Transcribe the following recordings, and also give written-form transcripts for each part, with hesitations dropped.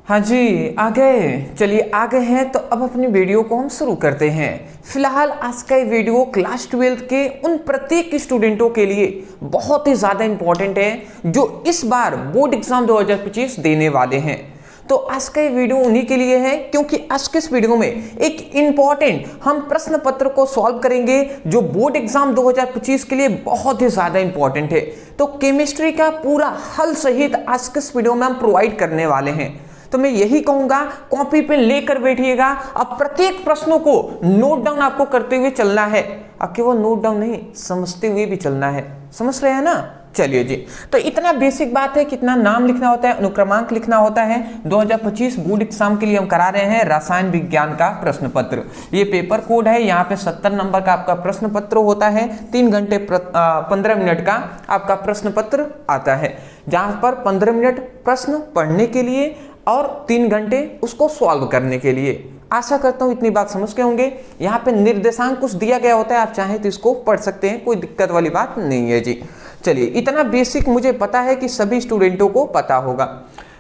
हाँ जी, आ गए। चलिए आ गए हैं तो अब अपनी वीडियो को हम शुरू करते हैं। फिलहाल आज का ये वीडियो क्लास 12 के उन प्रत्येक स्टूडेंटों के लिए बहुत ही ज़्यादा इम्पोर्टेंट है जो इस बार बोर्ड एग्जाम 2025 देने वाले हैं। तो आज का ये वीडियो उन्हीं के लिए है, क्योंकि आज के इस वीडियो में एक इम्पॉर्टेंट हम प्रश्न पत्र को सॉल्व करेंगे जो बोर्ड एग्जाम 2025 के लिए बहुत ही ज़्यादा इंपॉर्टेंट है। तो केमिस्ट्री का पूरा हल सहित आज के इस वीडियो में हम प्रोवाइड करने वाले हैं। तो मैं यही कहूंगा, कॉपी पेन लेकर बैठिएगा। अब प्रत्येक प्रश्नों को नोट डाउन आपको करते हुए चलना है। अब केवल नोट डाउन नहीं, समझते हुए भी चलना है। समझ रहे हैं ना? चलिए जी, तो इतना बेसिक बात है, कितना नाम लिखना होता है, अनुक्रमांक लिखना होता है। 2025 बोर्ड एग्जाम के लिए हम करा रहे हैं रसायन विज्ञान का प्रश्न पत्र। ये पेपर कोड है, यहाँ पे 70 नंबर का आपका प्रश्न पत्र होता है। 3 घंटे 15 मिनट का आपका प्रश्न पत्र आता है, जहाँ पर 15 मिनट प्रश्न पढ़ने के लिए और 3 घंटे उसको सॉल्व करने के लिए। आशा करता हूँ इतनी बात समझ के होंगे। यहाँ पे निर्देशांक कुछ दिया गया होता है, आप चाहें तो इसको पढ़ सकते हैं, कोई दिक्कत वाली बात नहीं है जी। चलिए, इतना बेसिक मुझे पता है कि सभी स्टूडेंटों को पता होगा।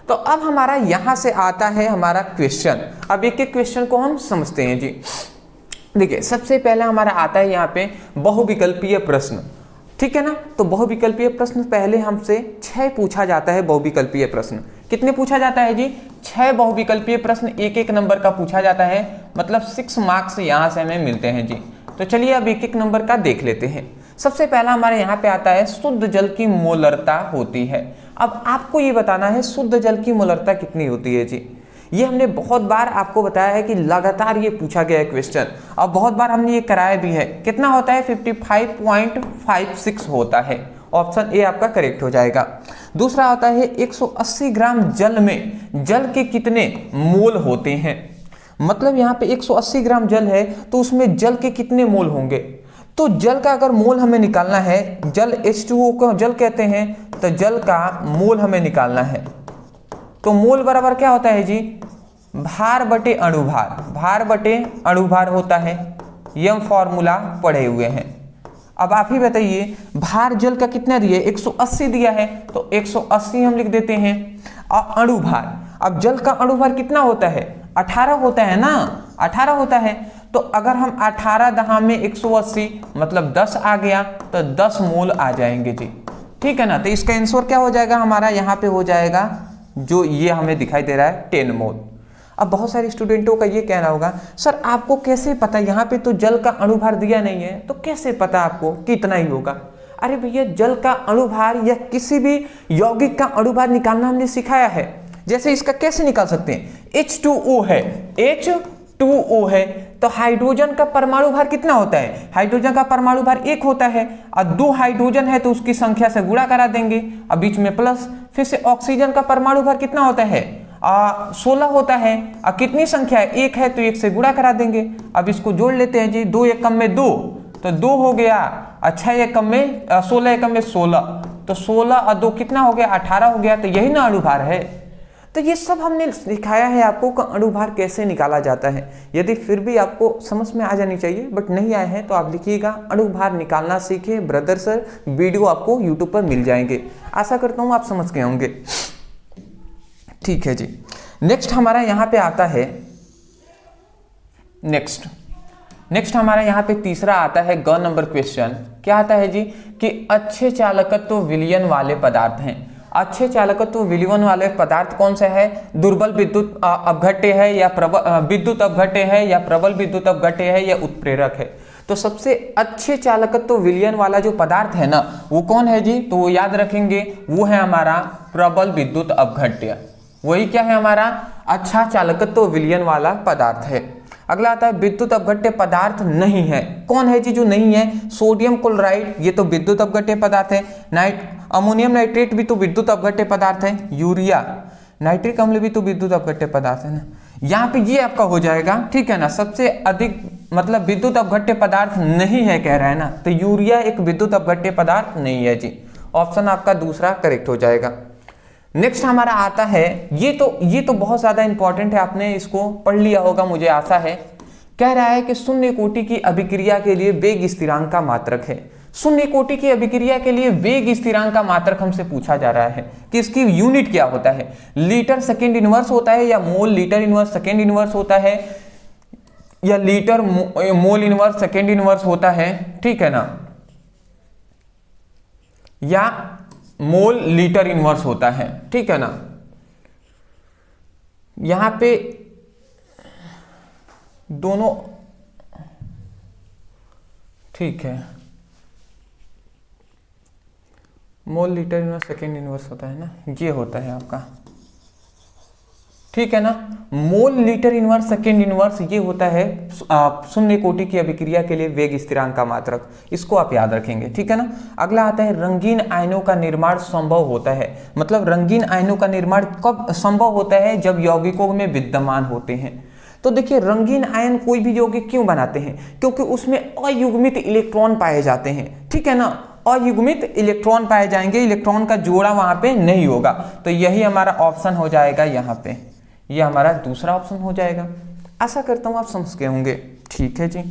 तो अब हमारा यहाँ से आता है हमारा क्वेश्चन। अब एक एक क्वेश्चन को हम समझते हैं जी। देखिए, सबसे पहला हमारा आता है यहाँ पे बहुविकल्पीय प्रश्न, ठीक है ना। तो बहुविकल्पीय प्रश्न पहले हमसे 6 पूछा जाता है। बहुविकल्पीय प्रश्न कितने पूछा जाता है जी? 6 बहुविकल्पीय प्रश्न 1-1 नंबर का पूछा जाता है, मतलब 6 मार्क्स यहाँ से हमें मिलते हैं जी। तो चलिए अब 1-1 नंबर का देख लेते हैं। सबसे पहला हमारे यहाँ पे आता है शुद्ध जल की मोलरता होती है। अब आपको ये बताना है शुद्ध जल की मोलरता कितनी होती है जी। ये हमने बहुत बार आपको बताया है कि लगातार ये पूछा गया है क्वेश्चन, और बहुत बार हमने ये कराया भी है। कितना होता है? 55.56 होता है। ऑप्शन ए आपका करेक्ट हो जाएगा। दूसरा होता है 180 ग्राम जल में जल के कितने मोल होते हैं। मतलब यहाँ पे 180 ग्राम जल है तो उसमें जल के कितने मोल होंगे। तो जल का अगर मोल हमें निकालना है, जल H2O को जल कहते हैं, तो जल का मोल हमें निकालना है। तो मोल बराबर क्या होता है जी? भार बटे अणुभार। भार बटे अणुभार होता है। यह फॉर्मूला पढ़े हुए हैं। अब आप ही बताइए, भार जल का कितना दिया है? 180 दिया है, तो 180 हम लिख देते हैं। और अणुभार, अब जल का अणुभार कितना होता है? 18 होता है ना, 18 होता है। तो अगर हम 18 दहा में 180 मतलब 10 आ गया, तो 10 मोल आ जाएंगे जी, ठीक है ना। तो इसका आंसर क्या हो जाएगा हमारा? यहाँ पे हो जाएगा जो ये हमें दिखाई दे रहा है 10 मोल। अब बहुत सारे स्टूडेंटों का ये कहना होगा, सर आपको कैसे पता? यहाँ पे तो जल का अणुभार दिया नहीं है, तो कैसे पता आपको कितना ही होगा? अरे भैया, जल का अणुभार या किसी भी यौगिक का अणुभार निकालना हमने सिखाया है। जैसे इसका कैसे निकाल सकते हैं? H2O है, H2O है, तो हाइड्रोजन का परमाणु भार कितना होता है? हाइड्रोजन का परमाणु भार 1 होता है, और 2 हाइड्रोजन है तो उसकी संख्या से गुणा करा देंगे, और बीच में प्लस। फिर से ऑक्सीजन का परमाणु भार कितना होता है? 16 होता है, और कितनी संख्या है? 1 है तो 1 से गुणा करा देंगे। अब इसको जोड़ लेते हैं जी। 2 एकम में 2, तो 2 हो गया। 6 एकम में 16 एकम में 16, तो 16 और 2 कितना हो गया? 18 हो गया। तो यही ना अणुभार है। तो ये सब हमने सिखाया है आपको कि अणुभार कैसे निकाला जाता है। यदि फिर भी आपको समझ में आ जानी चाहिए, बट नहीं आए हैं, तो आप लिखिएगा अणुभार निकालना सीखे ब्रदर सर। वीडियो आपको यूट्यूब पर मिल जाएंगे। आशा करता हूँ आप समझ गए होंगे, ठीक है जी। नेक्स्ट हमारा यहाँ पे आता है, नेक्स्ट हमारा यहाँ पे तीसरा आता है ग नंबर क्वेश्चन। क्या आता है जी? कि अच्छे चालकत्व विलयन वाले पदार्थ हैं। अच्छे चालकत्व विलयन वाले पदार्थ कौन सा है? दुर्बल विद्युत अपघट्य है, या प्रबल विद्युत अपघट्य है, या प्रबल विद्युत अपघट्य है, या उत्प्रेरक है। तो सबसे अच्छे चालकत्व विलयन वाला जो पदार्थ है ना, वो कौन है जी? तो वो याद रखेंगे, वो है हमारा प्रबल विद्युत अपघट्य। वही क्या है? हमारा अच्छा चालकत्व विलयन वाला पदार्थ है। अगला आता है विद्युत अपघट्य पदार्थ नहीं है। कौन है जी जो नहीं है? सोडियम क्लोराइड, ये तो विद्युत अपघट्य पदार्थ है। अमोनियम नाइट्रेट भी तो विद्युत अपघट्य पदार्थ है। यूरिया, नाइट्रिक अम्ल भी तो विद्युत अपघट्य पदार्थ है ना। यहाँ पे ये आपका हो जाएगा, ठीक है ना। सबसे अधिक मतलब विद्युत अपघट्य पदार्थ नहीं है कह रहा है ना, तो यूरिया एक विद्युत अपघट्य पदार्थ नहीं है जी। ऑप्शन आपका दूसरा करेक्ट हो जाएगा। नेक्स्ट हमारा आता है, ये तो बहुत ज्यादा इंपॉर्टेंट है, आपने इसको पढ़ लिया होगा मुझे आशा है। कह रहा है कि शून्य कोटि की अभिक्रिया के लिए वेग स्थिरांक का मात्रक है। शून्य कोटि की अभिक्रिया के लिए वेग स्थिरांक का मात्रक हमसे पूछा जा रहा है कि इसकी यूनिट क्या होता है, लीटर सेकेंड इनवर्स होता है या mole litre inverse second inverse होता है या litre mole inverse second inverse होता है, ठीक है ना, या मोल लीटर इनवर्स होता है, ठीक है ना। यहां पे दोनों ठीक है, mole litre inverse second inverse होता है ना, ये होता है आपका, ठीक है ना। Mole litre inverse second inverse ये होता है शून्य कोटि की अभिक्रिया के लिए वेग स्थिरांक का मात्रक, इसको आप याद रखेंगे, ठीक है ना। अगला आता है रंगीन आयनों का निर्माण संभव होता है, मतलब रंगीन आयनों का निर्माण कब संभव होता है, जब यौगिकों में विद्यमान होते हैं। तो देखिए रंगीन आयन कोई भी यौगिक क्यों बनाते हैं, क्योंकि उसमें अयुग्मित इलेक्ट्रॉन पाए जाते हैं, ठीक है ना, अयुग्मित इलेक्ट्रॉन पाए जाएंगे, इलेक्ट्रॉन का जोड़ा वहां पे नहीं होगा। तो यही हमारा ऑप्शन हो जाएगा यहाँ पे, ये हमारा दूसरा ऑप्शन हो जाएगा। आशा करता हूं आप समझ गए होंगे, ठीक है जी।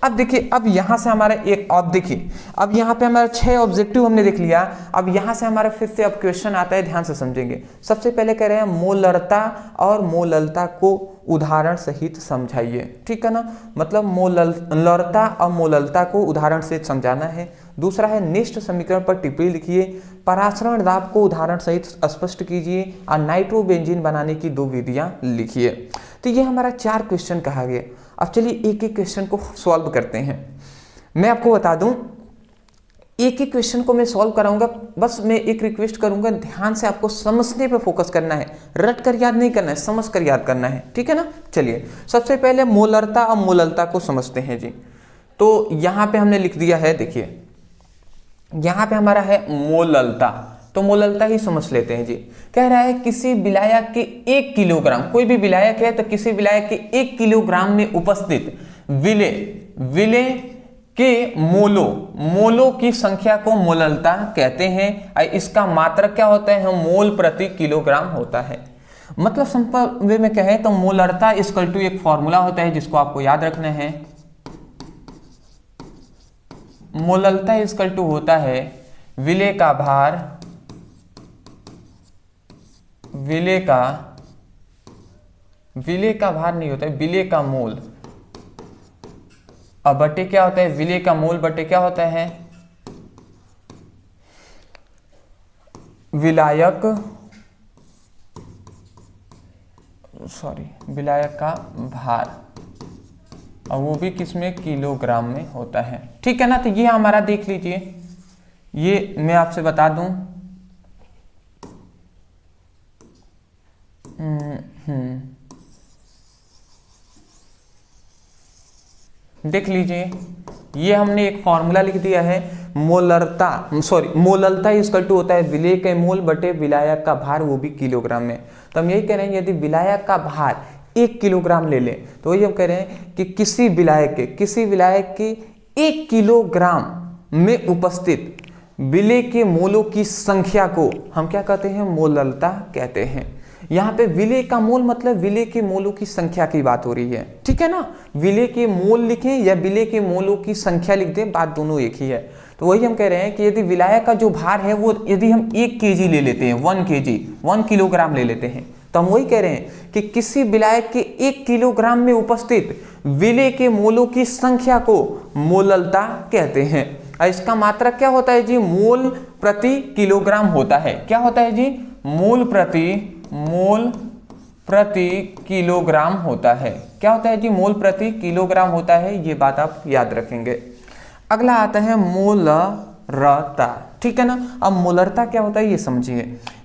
अब देखिए, अब यहां से हमारा एक, अब देखिए अब यहां पे हमारा 6 ऑब्जेक्टिव हमने देख लिया। अब यहां से हमारा फिर से अब क्वेश्चन आता है, ध्यान से समझेंगे। सबसे पहले कह रहे हैं मोलरता और मोललता को उदाहरण सहित समझाइए, ठीक है ना, मतलब मोलरता और मोललता को उदाहरण से समझाना है। दूसरा है निष्ठ समीकरण पर टिप्पणी लिखिए, परासरण दाब को उदाहरण सहित स्पष्ट कीजिए और नाइट्रोबेंजीन बनाने की 2 विधियां लिखिए। तो ये हमारा 4 क्वेश्चन कहा गया। अब चलिए एक एक क्वेश्चन को सॉल्व करते हैं। मैं आपको बता दूं, एक एक क्वेश्चन को मैं सॉल्व कराऊंगा, बस मैं एक रिक्वेस्ट करूंगा, ध्यान से आपको समझने पे फोकस करना है, रट कर याद नहीं करना है, समझ कर याद करना है, ठीक है ना। चलिए सबसे पहले मोलरता और मोललता को समझते हैं जी। तो यहां पे हमने लिख दिया है, देखिए यहां पे हमारा है मोललता, तो मोललता ही समझ लेते हैं जी। कह रहा है किसी विलायक के 1 किलोग्राम, कोई भी विलायक है तो किसी विलायक के 1 किलोग्राम में उपस्थित विलेय के मोलों की संख्या को मोललता कहते हैं। और इसका मात्रक क्या होता है, मोल प्रति किलोग्राम होता है। मतलब सिंपल वे में कहें तो मोलरता इक्वल टू एक फॉर्मूला होता है जिसको आपको याद रखना है। मोललता इक्वल टू होता है विलेय का भार, विलेय का भार नहीं होता है, विलेय का मोल, अब बटे क्या होता है, विलेय का मोल बटे क्या होता है, विलायक का भार, और वो भी किसमें, किलोग्राम में होता है, ठीक है ना। तो ये हमारा देख लीजिए, ये मैं आपसे बता दूं, देख लीजिए, ये हमने एक फॉर्मूला लिख दिया है, मोललता इक्वल टू होता है विलेय के मोल बटे विलायक का भार, वो भी किलोग्राम में। तो हम यही कह रहे हैं यदि विलायक का भार 1 किलोग्राम ले लें तो वही हम कह रहे हैं कि किसी विलायक के 1 किलोग्राम में उपस्थित विलेय के मोलों की संख्या को हम क्या कहते हैं, मोललता कहते हैं। यहाँ पे विलेय का मोल मतलब विलेय के मोलों की संख्या की बात हो रही है, ठीक है ना। विलेय के मोल लिखें या विलेय के मोलों की संख्या लिख दें, बात दोनों एक ही है। तो वही हम कह रहे हैं कि यदि विलायक का जो भार है वो यदि हम 1 kg ले लेते हैं, 1 किलोग्राम ले लेते हैं, तो हम वही कह रहे हैं कि किसी विलायक के 1 किलोग्राम में उपस्थित विलेय के मोलों की संख्या को मोललता कहते हैं। और इसका मात्रक क्या होता है जी, मोल प्रति किलोग्राम होता है। क्या होता है जी, मोल प्रति किलोग्राम होता है। क्या होता है जी, मोल प्रति किलोग्राम होता है, ये बात आप याद रखेंगे। अगला आता है मोलरता, ठीक है ना। अब मोलरता क्या होता है ये समझिए।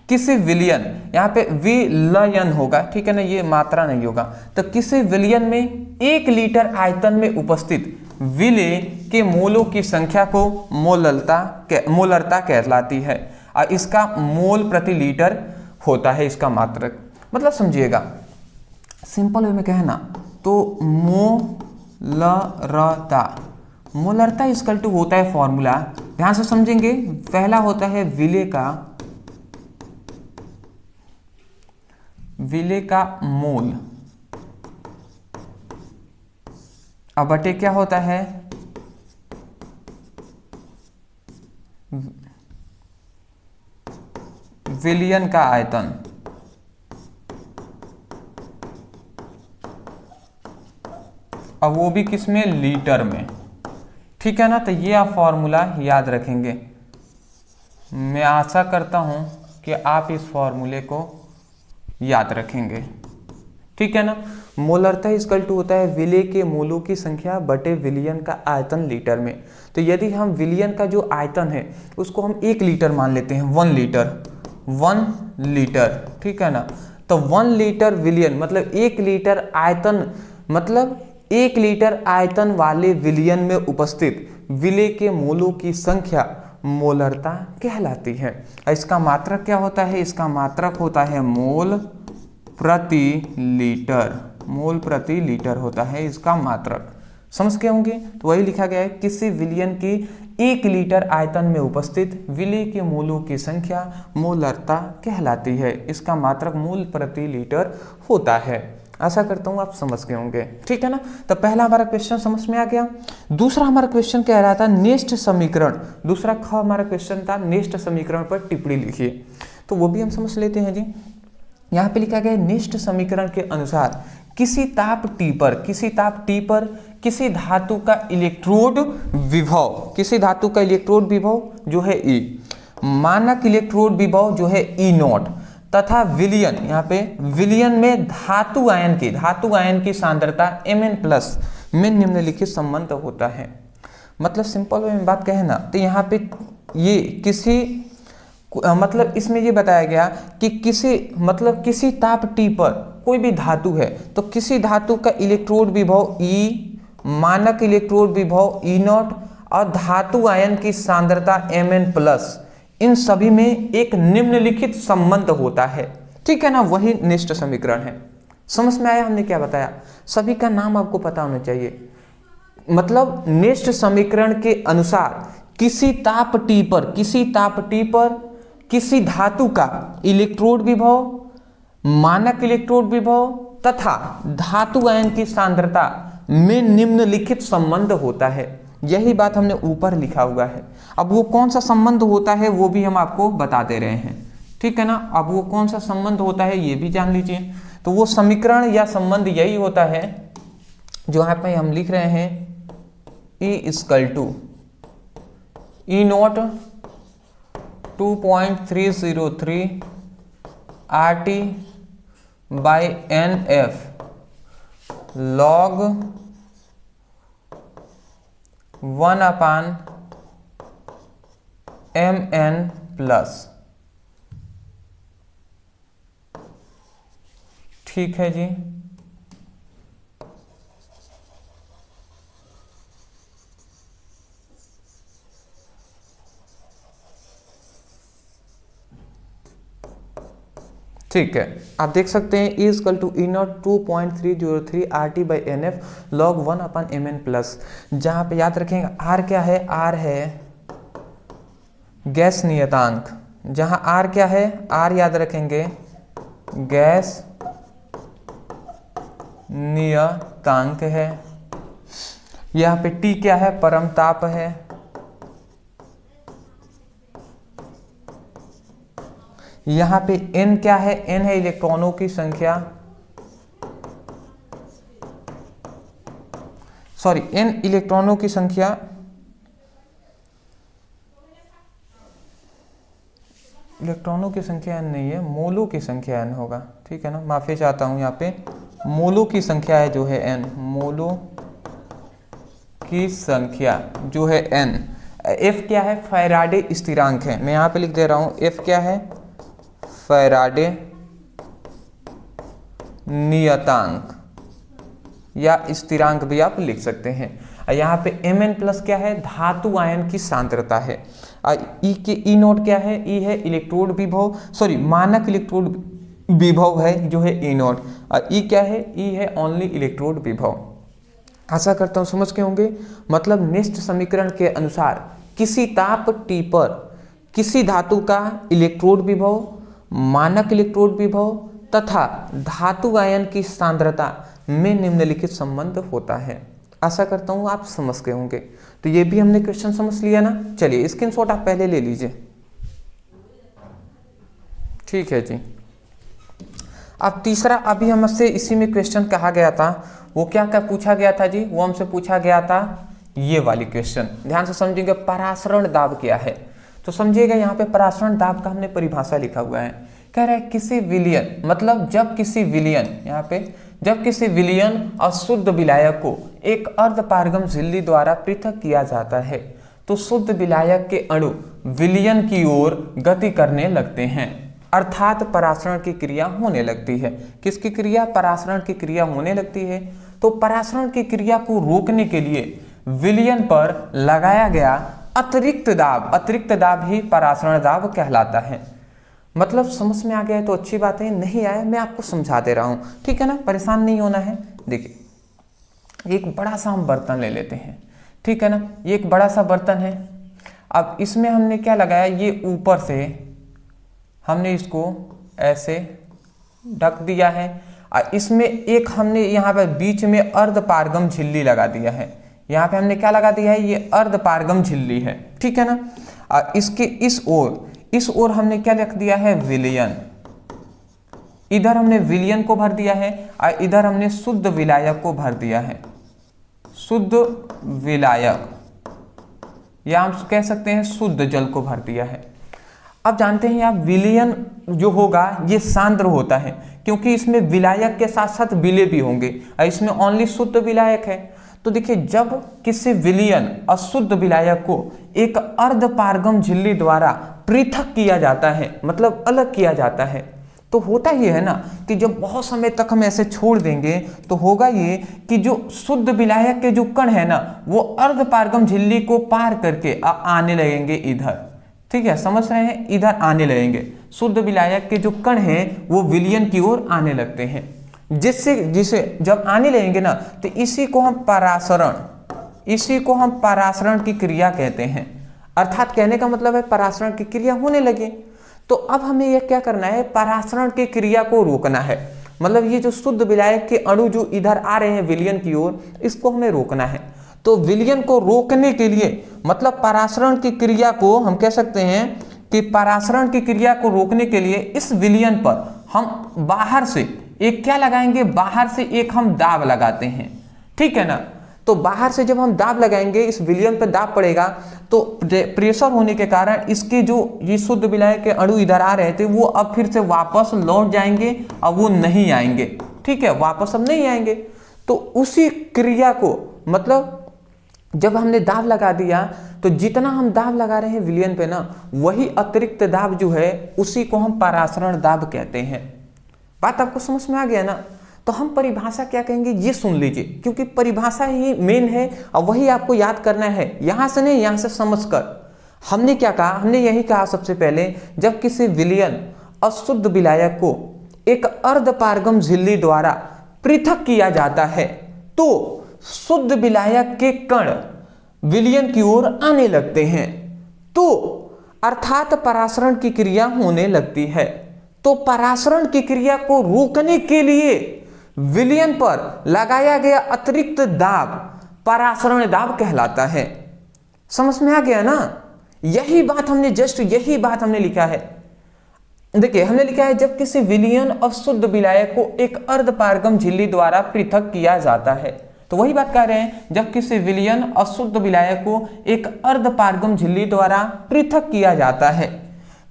किसी विलयन, यहाँ पे विलयन होगा, ठीक है ना, ये मात्रा नहीं होगा। तो किसी विलयन में 1 लीटर आयतन में उपस्थित विलेय के मोलों की संख्या को मोलरता कहलाती है। और इसका मोल प्रति लीटर होता है इसका मात्रक। मतलब समझिएगा, सिंपल वे में कहना तो मोलरता इक्वल टू होता है फॉर्मूला, ध्यान से समझेंगे। पहला होता है विलेय का मोल, अब बटे क्या होता है, विलयन का आयतन, अब वो भी किस में, लीटर में। ठीक है ना, तो ये आप फॉर्मूला याद रखेंगे। मैं आशा करता हूं कि आप इस फॉर्मूले को याद रखेंगे। ठीक है ना, मोलरता इक्वल टू होता है विलेय के मोलों की संख्या बटे विलयन का आयतन लीटर में। तो यदि हम विलयन का जो आयतन है उसको हम 1 लीटर मान लेते हैं, 1 लीटर, 1 लीटर, ठीक है ना, तो 1 लीटर विलयन मतलब 1 लीटर आयतन, मतलब 1 लीटर आयतन वाले विलयन में उपस्थित विलेय के मोलों की संख्या मोलरता कहलाती है। इसका मात्रक क्या होता है, इसका मात्रक होता है मोल प्रति लीटर, मोल प्रति लीटर होता है इसका मात्रक। समझ गए होंगे, तो वही लिखा गया है, किसी विलयन की 1 लीटर आयतन में उपस्थित विलेय के मोलों की संख्या मोलरता कहलाती है। इसका मात्रक मोल प्रति लीटर होता है। आशा करता हूँ आप समझ गए होंगे। ठीक है ना, तो पहला हमारा क्वेश्चन समझ में आ गया। दूसरा हमारा क्वेश्चन कह रहा था नेष्ट समीकरण, दूसरा ख हमारा क्वेश्चन था नेष्ट समीकरण पर टिप्पणी लिखिए, तो वो भी हम समझ लेते हैं जी। यहाँ पे लिखा गया है नेष्ट समीकरण के अनुसार किसी ताप T पर, किसी ताप T पर किसी धातु का इलेक्ट्रोड विभव, किसी धातु का इलेक्ट्रोड विभव जो है E, मानक इलेक्ट्रोड विभव जो है E0 तथा विलयन, यहाँ पे विलयन में धातु आयन की सांद्रता Mn+ में निम्नलिखित संबंध होता है। मतलब सिंपल वे में बात कहें ना, तो यहाँ पे ये किसी मतलब इसमें ये बताया गया कि किसी ताप T पर कोई भी धातु है, तो किसी धातु का इलेक्ट्रोड विभव E, मानक इलेक्ट्रोड विभव E0 और धातु आयन की सांद्रता Mn+, इन सभी में एक निम्नलिखित संबंध होता है। ठीक है ना, वही नेष्ट समीकरण है। समझ में आया हमने क्या बताया? सभी का नाम आपको पता होना चाहिए। मतलब नेष्ट समीकरण के अनुसार किसी ताप T पर किसी धातु का इलेक्ट्रोड विभव, मानक इलेक्ट्रोड विभव तथा धातु आयन की सांद्रता में निम्नलिखित संबंध होता है। यही बात हमने ऊपर लिखा हुआ है। अब वो कौन सा संबंध होता है वो भी हम आपको बता दे रहे हैं। ठीक है ना, अब वो कौन सा संबंध होता है ये भी जान लीजिए। तो वो समीकरण या संबंध यही होता है जो यहाँ पे हम लिख रहे हैं, E E0 2.303 RT/NF log 1/Mn+। ठीक है जी, ठीक है। आप देख सकते हैं E = E0 2.303 RT/NF log 1/Mn+। जहां पे याद रखेंगे R क्या है, R है गैस नियतांक। जहां R क्या है, R याद रखेंगे गैस नियतांक है। यहाँ पे T क्या है, परमताप है। यहाँ पे N क्या है, N है इलेक्ट्रॉनों की संख्या, सॉरी N इलेक्ट्रॉनों की संख्या, इलेक्ट्रॉनों की संख्या N नहीं है, मोलों की संख्या N होगा। ठीक है ना, माफी चाहता हूं, यहाँ पे मोलों की संख्या है जो है N, मोलों की संख्या जो है N। F क्या है, फैराडे स्थिरांक है। मैं यहाँ पे लिख दे रहा हूं, F क्या है, फैराडे नियतांक या स्थिरांक भी आप लिख सकते हैं। यहाँ पे Mn+ क्या है, धातु आयन की सांद्रता है। E0 क्या है, E है इलेक्ट्रोड विभव, सॉरी मानक इलेक्ट्रोड विभव है जो है E0। और E क्या है, E है ओनली इलेक्ट्रोड विभव। आशा करता हूँ समझ के होंगे। मतलब नेष्ट समीकरण के अनुसार किसी ताप T पर किसी धातु का इलेक्ट्रोड विभव, मानक इलेक्ट्रोड विभव तथा धातु आयन की सांद्रता में निम्नलिखित संबंध होता है। आशा करता हूं आप समझ गए होंगे। तो ये भी हमने क्वेश्चन समझ लिया ना। चलिए स्क्रीनशॉट आप पहले ले लीजिए। ठीक है जी। अब तीसरा, अभी हमसे इसी में क्वेश्चन कहा गया था, वो क्या क्या पूछा गया था जी, वो हमसे पूछा गया था ये वाली क्वेश्चन, ध्यान से समझेंगे। परासरण दाब क्या है, तो समझिएगा यहाँ पे परासरण दाब का हमने परिभाषा लिखा हुआ है। कह रहा है किसी विलयन, मतलब जब किसी विलयन, यहाँ पे जब किसी विलयन अशुद्ध विलायक को एक अर्धपारगम झिल्ली द्वारा पृथक किया जाता है तो शुद्ध विलायक के अणु विलयन की ओर गति करने लगते हैं, अर्थात परासरण की क्रिया होने लगती है। किसकी क्रिया? परासरण की क्रिया होने लगती है। तो परासरण की क्रिया को रोकने के लिए विलयन पर लगाया गया अतिरिक्त दाब ही परासरण दाब कहलाता है। मतलब समझ में आ गया है तो अच्छी बात है, नहीं आया मैं आपको समझा दे रहा हूं, ठीक है ना, परेशान नहीं होना है। देखिए एक बड़ा सा हम बर्तन ले लेते हैं, ठीक है ना, ये एक बड़ा सा बर्तन है। अब इसमें हमने क्या लगाया, ये ऊपर से हमने इसको ऐसे ढक दिया है और इसमें एक हमने यहाँ पे बीच में अर्धपारगम झिल्ली लगा दिया है। यहाँ पे हमने क्या लगा दिया है, ये अर्धपारगम झिल्ली है, ठीक है ना। और इसके इस ओर हमने क्या लिख दिया है, विलयन। इधर हमने विलयन को भर दिया है और इधर हमने शुद्ध विलायक को भर दिया है, शुद्ध विलायक, या हम कह सकते हैं शुद्ध जल को भर दिया है। अब जानते हैं आप विलयन जो होगा ये सांद्र होता है, क्योंकि इसमें विलायक के साथ साथ विलेय भी होंगे और इसमें ओनली शुद्ध विलायक है। तो देखिए जब किसी विलयन अशुद्ध विलायक को एक अर्धपारगम झिल्ली द्वारा पृथक किया जाता है, मतलब अलग किया जाता है, तो होता ये है ना कि जब बहुत समय तक हम ऐसे छोड़ देंगे तो होगा ये कि जो शुद्ध विलायक के जो कण है ना वो अर्धपारगम झिल्ली को पार करके आने लगेंगे इधर, ठीक है, समझ रहे हैं, इधर आने लगेंगे। शुद्ध विलायक के जो कण हैं वो विलयन की ओर आने लगते हैं, जिसे जब आने लगेंगे ना तो इसी को हम परासरण की क्रिया कहते हैं। अर्थात कहने का मतलब है परासरण की क्रिया होने लगी। तो अब हमें यह क्या करना है, परासरण की क्रिया को रोकना है। मतलब ये जो शुद्ध विलायक के अणु जो इधर आ रहे हैं विलयन की ओर, इसको हमें रोकना है। तो विलयन को रोकने के लिए, मतलब परासरण की क्रिया को हम कह सकते हैं कि परासरण की क्रिया को रोकने के लिए इस विलयन पर हम बाहर से एक क्या लगाएंगे, बाहर से एक हम दाब लगाते हैं, ठीक है ना। तो बाहर से जब हम दाब लगाएंगे, इस विलयन पर दाब पड़ेगा तो प्रेशर होने के कारण इसके जो ये शुद्ध विलायक के अणु इधर आ रहे थे वो अब फिर से वापस लौट जाएंगे और वो नहीं आएंगे, ठीक है, वापस अब नहीं आएंगे। तो उसी क्रिया को, मतलब जब हमने दाब लगा दिया तो जितना हम दाब लगा रहे हैं विलयन पे ना, वही अतिरिक्त दाब जो है उसी को हम परासरण दाब कहते हैं। बात आपको समझ में आ गया ना। तो हम परिभाषा क्या कहेंगे ये सुन लीजिए, क्योंकि परिभाषा ही मेन है और वही आपको याद करना है, यहां से नहीं, यहां से समझकर। हमने क्या कहा, हमने यही कहा सबसे पहले, जब किसी विलयन अशुद्ध विलायक को एक अर्धपारगम झिल्ली द्वारा पृथक किया जाता है तो शुद्ध विलायक के कण विलयन की ओर आने लगते हैं, तो अर्थात परासरण की क्रिया होने लगती है। तो परासरण की क्रिया को रोकने के लिए विलयन पर लगाया गया अतिरिक्त दाब परासरण दाब कहलाता है। समझ में आ गया ना। यही बात हमने लिखा है। देखिए हमने लिखा है जब किसी विलयन अशुद्ध विलायक को एक अर्धपारगम झिल्ली द्वारा पृथक किया जाता है, तो वही बात कह रहे हैं, जब किसी विलयन अशुद्ध विलायक को एक अर्धपारगम झिल्ली द्वारा पृथक किया जाता है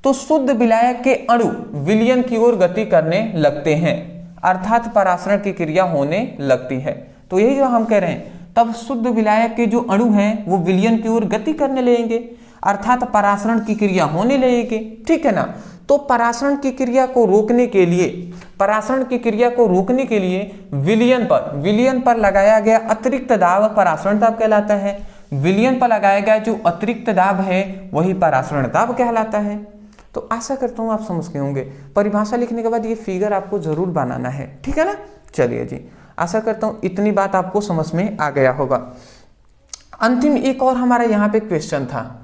तो शुद्ध विलायक के अणु विलयन की ओर गति करने लगते हैं, अर्थात परासरण की क्रिया होने लगती है। तो यही जो हम कह रहे हैं, तब शुद्ध विलायक के जो अणु हैं वो विलयन की ओर गति करने लगेंगे, अर्थात परासरण की क्रिया होने लगेगी, ठीक है ना। तो परासरण की क्रिया को रोकने के लिए विलयन पर लगाया गया अतिरिक्त दाब परासरण दाब कहलाता है। विलयन पर लगाया गया जो अतिरिक्त दाब है वही परासरण दाब कहलाता है। तो आशा करता हूं आप समझ गए होंगे। परिभाषा लिखने के बाद ये फिगर आपको जरूर बनाना है, ठीक है ना। चलिए जी, आशा करता हूं इतनी बात आपको समझ में आ गया होगा। अंतिम एक और हमारा यहाँ पे क्वेश्चन था,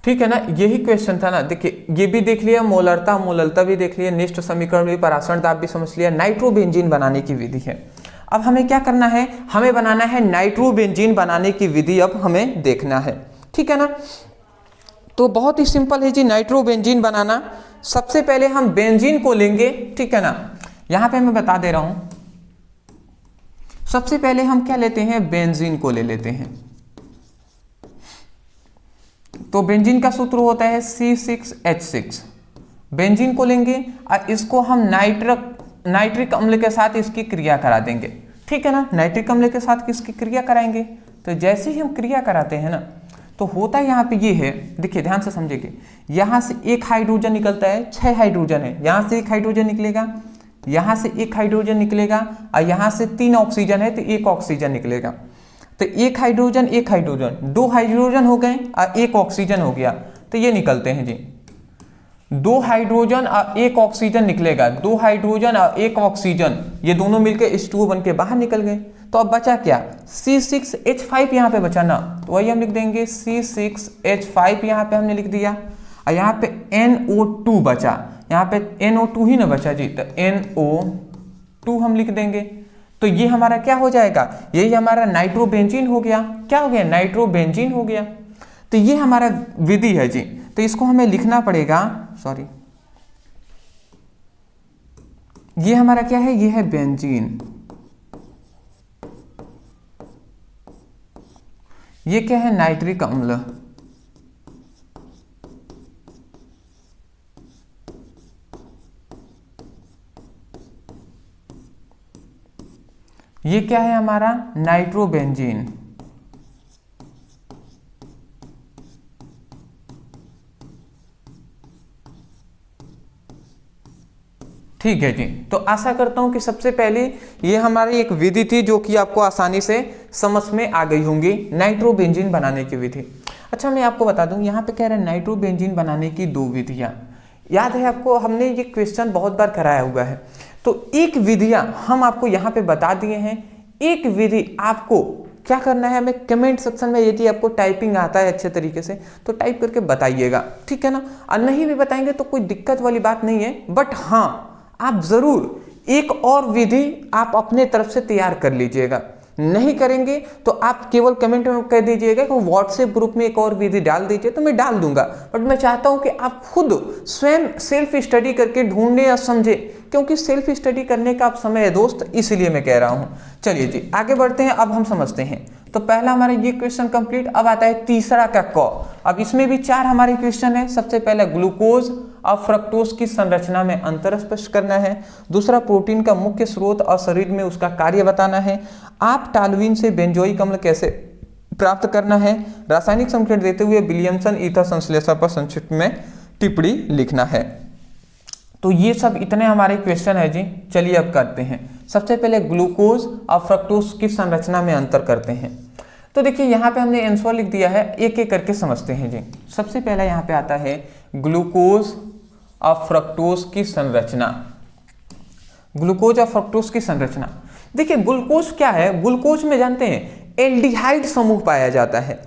ठीक है ना, यही क्वेश्चन था ना। देखिए ये भी देख लिया, मोलरता भी देख लिया, निष्ठ समीकरण भी, परासरण दाब भी समझ लिया, नाइट्रोबेंजीन बनाने की विधि है। अब हमें क्या करना है, हमें बनाना है नाइट्रोबेंजीन बनाने की विधि, अब हमें देखना है, ठीक है ना। तो बहुत ही सिंपल है जी नाइट्रोबेंजीन बनाना। सबसे पहले हम बेंजीन को लेंगे, ठीक है ना। यहां पे मैं बता दे रहा हूं, सबसे पहले हम क्या लेते हैं, बेंजीन को ले लेते हैं। तो बेंजीन का सूत्र होता है C6H6। बेंजीन को लेंगे और इसको हम नाइट्रिक अम्ल के साथ इसकी क्रिया करा देंगे, ठीक है ना। नाइट्रिक अम्ल के साथ किसकी क्रिया कराएंगे, तो जैसे ही हम क्रिया कराते हैं ना, तो होता यहाँ पे ये है, देखिए ध्यान से समझिए, यहाँ से एक हाइड्रोजन निकलता है, 6 हाइड्रोजन है, यहाँ से एक हाइड्रोजन निकलेगा, यहाँ से एक हाइड्रोजन निकलेगा और यहाँ से 3 ऑक्सीजन है तो एक ऑक्सीजन निकलेगा। तो एक हाइड्रोजन 2 हाइड्रोजन हो गए और एक ऑक्सीजन हो गया, तो ये निकलते हैं जी 2 हाइड्रोजन और एक ऑक्सीजन निकलेगा, 2 हाइड्रोजन और एक ऑक्सीजन, ये दोनों मिलकर H2O बन के बाहर निकल गए। तो अब बचा क्या, C6H5 यहाँ पे बचा ना, तो वही हम लिख देंगे C6H5 यहाँ पे हमने लिख दिया, और यहाँ पे NO2 बचा, यहाँ पे NO2 ही ना बचा जी, तो NO2 हम लिख देंगे। तो ये हमारा क्या हो जाएगा, यही हमारा नाइट्रोबेंजीन हो गया। क्या हो गया, नाइट्रोबेंजीन हो गया। तो ये हमारा विधि है जी, तो इसको हमें लिखना पड़ेगा, सॉरी, ये हमारा क्या है, ये है बेंजीन, ये क्या है, नाइट्रिक अम्ल, ये क्या है हमारा, नाइट्रोबेंजीन। ठीक है जी, तो आशा करता हूं कि सबसे पहले ये हमारी एक विधि थी जो कि आपको आसानी से समझ में आ गई होंगी, नाइट्रोबेंजीन बनाने की विधि। अच्छा मैं आपको बता दूं, यहाँ पे कह रहे हैं नाइट्रोबेंजीन बनाने की 2 विधियां। याद है आपको, हमने ये क्वेश्चन बहुत बार कराया हुआ है। तो एक विधियां हम आपको यहाँ पे बता दिए हैं, एक विधि आपको क्या करना है, हमें कमेंट सेक्शन में यदि आपको टाइपिंग आता है अच्छे तरीके से तो टाइप करके बताइएगा, ठीक है ना। और नहीं भी बताएंगे तो कोई दिक्कत वाली बात नहीं है, बट हाँ आप जरूर एक और विधि आप अपने तरफ से तैयार कर लीजिएगा। नहीं करेंगे तो आप केवल कमेंट में कह दीजिएगा कि व्हाट्सएप ग्रुप में एक और विधि डाल दीजिए, तो मैं डाल दूंगा। बट मैं चाहता हूं कि आप खुद स्वयं सेल्फ स्टडी करके ढूंढने या समझे, क्योंकि सेल्फ स्टडी करने का आप समय है दोस्त, इसीलिए मैं कह रहा हूं। चलिए जी आगे बढ़ते हैं, अब हम समझते हैं। तो पहला हमारा ये क्वेश्चन कंप्लीट। अब आता है तीसरा का क। अब इसमें भी 4 हमारे क्वेश्चन है। सबसे पहला ग्लूकोज और फ्रक्टोज की संरचना में अंतर स्पष्ट करना है। दूसरा प्रोटीन का मुख्य स्रोत और शरीर में उसका कार्य बताना है। आप टालुइन से बेंजोइक अम्ल कैसे प्राप्त करना है। रासायनिक संकेत देते हुए विलियमसन ईथर संश्लेषण पर संक्षिप्त में टिप्पणी लिखना है। तो ये सब इतने हमारे क्वेश्चन है जी। चलिए अब करते हैं। सबसे पहले ग्लूकोज और फ्रक्टोज की संरचना में अंतर करते हैं। तो देखिए यहाँ पे हमने आंसर लिख दिया है, एक एक करके समझते हैं जी। सबसे पहला यहाँ पे आता है ग्लूकोज और फ्रक्टोज की संरचना। ग्लूकोज और फ्रक्टोज की संरचना, देखिए ग्लूकोज क्या है, ग्लूकोज में जानते हैं एल्डिहाइड समूह पाया जाता है।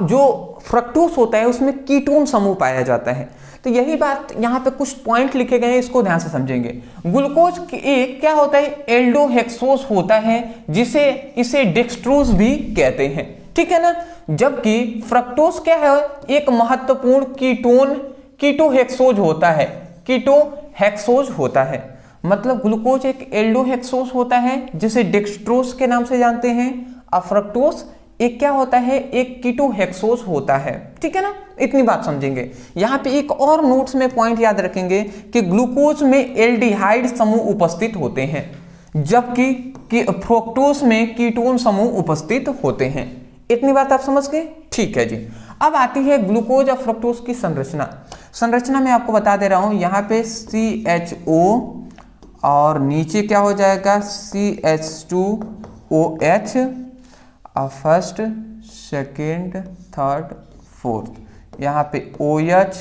जो फ्रक्टोज होता है उसमें कीटोन समूह पाया जाता है। तो यही बात यहाँ पे कुछ पॉइंट लिखे गए हैं, इसको ध्यान से समझेंगे। ग्लूकोज एक क्या होता है, एल्डोहेक्सोस होता है, जिसे इसे डेक्सट्रोज भी कहते हैं, ठीक है ना। जबकि फ्रक्टोज क्या है, एक महत्वपूर्ण कीटोन कीटोहेक्सोज होता है, कीटोहेक्सोज होता है। मतलब ग्लूकोज एक एल्डोहेक्सोस होता है जिसे डेक्सट्रोज के नाम से जानते हैं, और फ्रक्टोज एक क्या होता है, एक कीटोहेक्सोस होता है, ठीक है ना। इतनी बात समझेंगे। यहाँ पे एक और नोट्स में पॉइंट याद रखेंगे कि ग्लूकोज में एल्डिहाइड समूह उपस्थित होते हैं, जबकि फ्रक्टोज में कीटोन समूह उपस्थित होते हैं। इतनी बात आप समझ गए, ठीक है जी। अब आती है ग्लूकोज और फ्रक्टोज की संरचना। संरचना में आपको बता दे रहा हूं, यहाँ पे CHO और नीचे क्या हो जाएगा CH2OH, first second third fourth, यहाँ पे OH,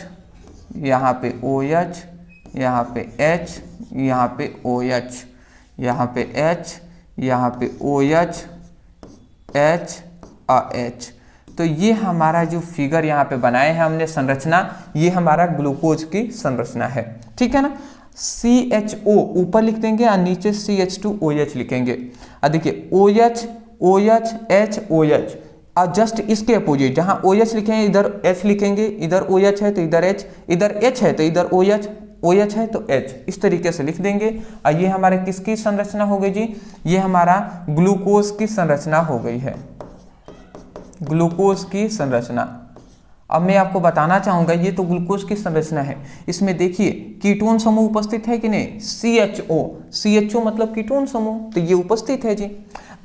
यहाँ पे OH, यहाँ पे H, यहाँ पे OH, यहाँ पे H, यहाँ पे OH, H और H। तो ये हमारा जो फिगर यहाँ पे बनाए हैं हमने संरचना, ये हमारा ग्लूकोज की संरचना है, ठीक है ना। CHO ऊपर लिख देंगे और नीचे CH2OH लिखेंगे। अब देखिए OH OH H OH, और जस्ट इसके अपोजिट जहां OH लिखेंगे इधर H लिखेंगे, इधर OH है तो इधर H, इधर H है तो इधर OH, OH है तो H, इस तरीके से लिख देंगे। और ये हमारे किसकी संरचना हो गई जी? ये हमारा ग्लूकोज की संरचना हो गई है, ग्लूकोज की संरचना। अब मैं आपको बताना चाहूंगा, ये तो ग्लूकोज की संरचना है, इसमें देखिए कीटोन समूह उपस्थित है कि नहीं? CHO मतलब कीटोन समूह, तो ये उपस्थित है जी।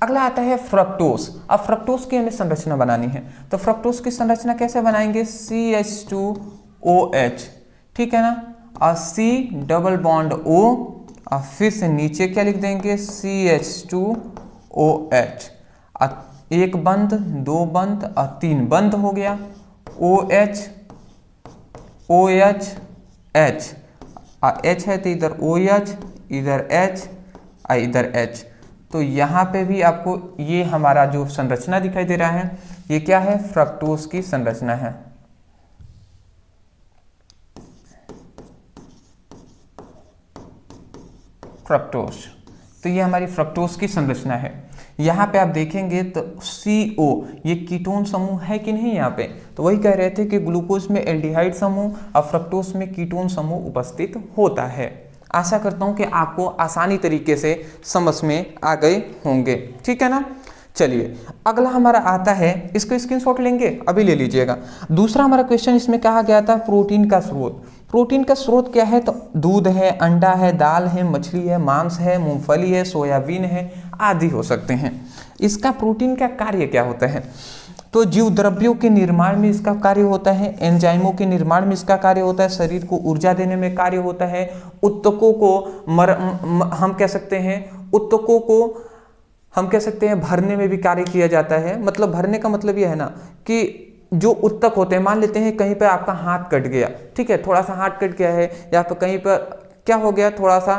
अगला आता है फ्रक्टोज। अब फ्रक्टोज की हमें संरचना बनानी है, तो फ्रक्टोज की संरचना कैसे बनाएंगे? CH2OH, ठीक है ना, और C डबल बॉन्ड O, और फिर से नीचे क्या लिख देंगे? CH2OH, एक बंद, दो बंद और तीन बंद हो गया, OH OH H, और H है तो इधर OH, इधर H और इधर H। तो यहाँ पे भी आपको ये हमारा जो संरचना दिखाई दे रहा है, ये क्या है? फ्रक्टोज की संरचना है। फ्रक्टोज, तो ये हमारी फ्रक्टोज की संरचना है। यहाँ पे आप देखेंगे तो CO ये कीटोन समूह है कि नहीं? यहाँ पे तो वही कह रहे थे कि ग्लूकोज में एल्डिहाइड समूह और फ्रक्टोज में कीटोन समूह उपस्थित होता है। आशा करता हूँ कि आपको आसानी तरीके से समझ में आ गए होंगे, ठीक है ना। चलिए अगला हमारा आता है, इसको स्क्रीनशॉट लेंगे, अभी ले लीजिएगा। दूसरा हमारा क्वेश्चन इसमें कहा गया था प्रोटीन का स्रोत। प्रोटीन का स्रोत क्या है? तो दूध है, अंडा है, दाल है, मछली है, मांस है, मूंगफली है, सोयाबीन है, आदि हो सकते हैं। इसका प्रोटीन का कार्य क्या होता है? तो जीव द्रव्यों के निर्माण में इसका कार्य होता है, एंजाइमों के निर्माण में इसका कार्य होता है, शरीर को ऊर्जा देने में कार्य होता है, उत्तकों को हम कह सकते हैं, उत्तकों को हम कह सकते हैं भरने में भी कार्य किया जाता है। मतलब भरने का मतलब यह है ना कि जो उत्तक होते हैं, मान लेते हैं कहीं पर आपका हाथ कट गया, ठीक है, थोड़ा सा हाथ कट गया है, या फिर कहीं पर क्या हो गया, थोड़ा सा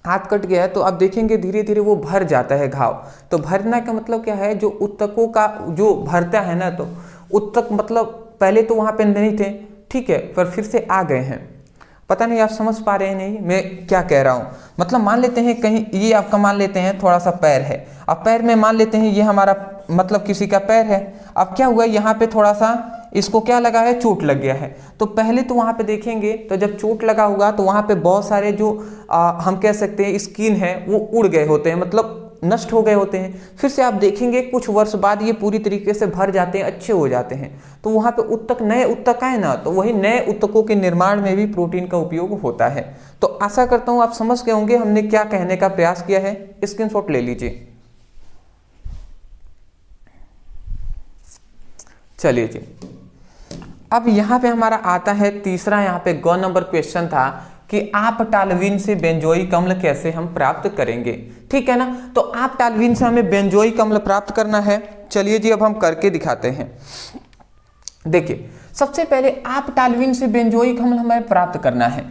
हाथ कट गया है, तो आप देखेंगे धीरे धीरे वो भर जाता है घाव। तो भरना का मतलब क्या है? जो उत्तकों का जो भरता है ना, तो उत्तक मतलब पहले तो वहां पे नहीं थे, ठीक है, पर फिर से आ गए हैं। पता नहीं आप समझ पा रहे हैं नहीं मैं क्या कह रहा हूं? मतलब मान लेते हैं कहीं ये आपका मान लेते हैं थोड़ा सा पैर है, अब पैर में मान लेते हैं ये हमारा मतलब किसी का पैर है। अब क्या हुआ, यहाँ पे थोड़ा सा इसको क्या लगा है? चोट लग गया है। तो पहले तो वहाँ पे देखेंगे तो जब चोट लगा होगा तो वहाँ पे बहुत सारे जो हम कह सकते हैं स्किन है वो उड़ गए होते हैं, मतलब नष्ट हो गए होते हैं। फिर से आप देखेंगे कुछ वर्ष बाद ये पूरी तरीके से भर जाते हैं, अच्छे हो जाते हैं। तो वहाँ पे उत्तक, नए उत्तक आए ना, तो वही नए उत्तकों के निर्माण में भी प्रोटीन का उपयोग होता है। तो आशा करता हूँ आप समझ गए होंगे हमने क्या कहने का प्रयास किया है। स्क्रीनशॉट ले लीजिए। चलिए जी, अब यहाँ पे हमारा आता है तीसरा, यहाँ पे ग नंबर क्वेश्चन था कि आप टालवीन से बेंजोइक अम्ल कैसे हम प्राप्त करेंगे, ठीक है ना। तो आप टालवीन से हमें बेंजोइक अम्ल प्राप्त करना है। चलिए जी अब हम करके दिखाते हैं। देखिए सबसे पहले आप टालवीन से बेंजोइक अम्ल हमें प्राप्त करना है,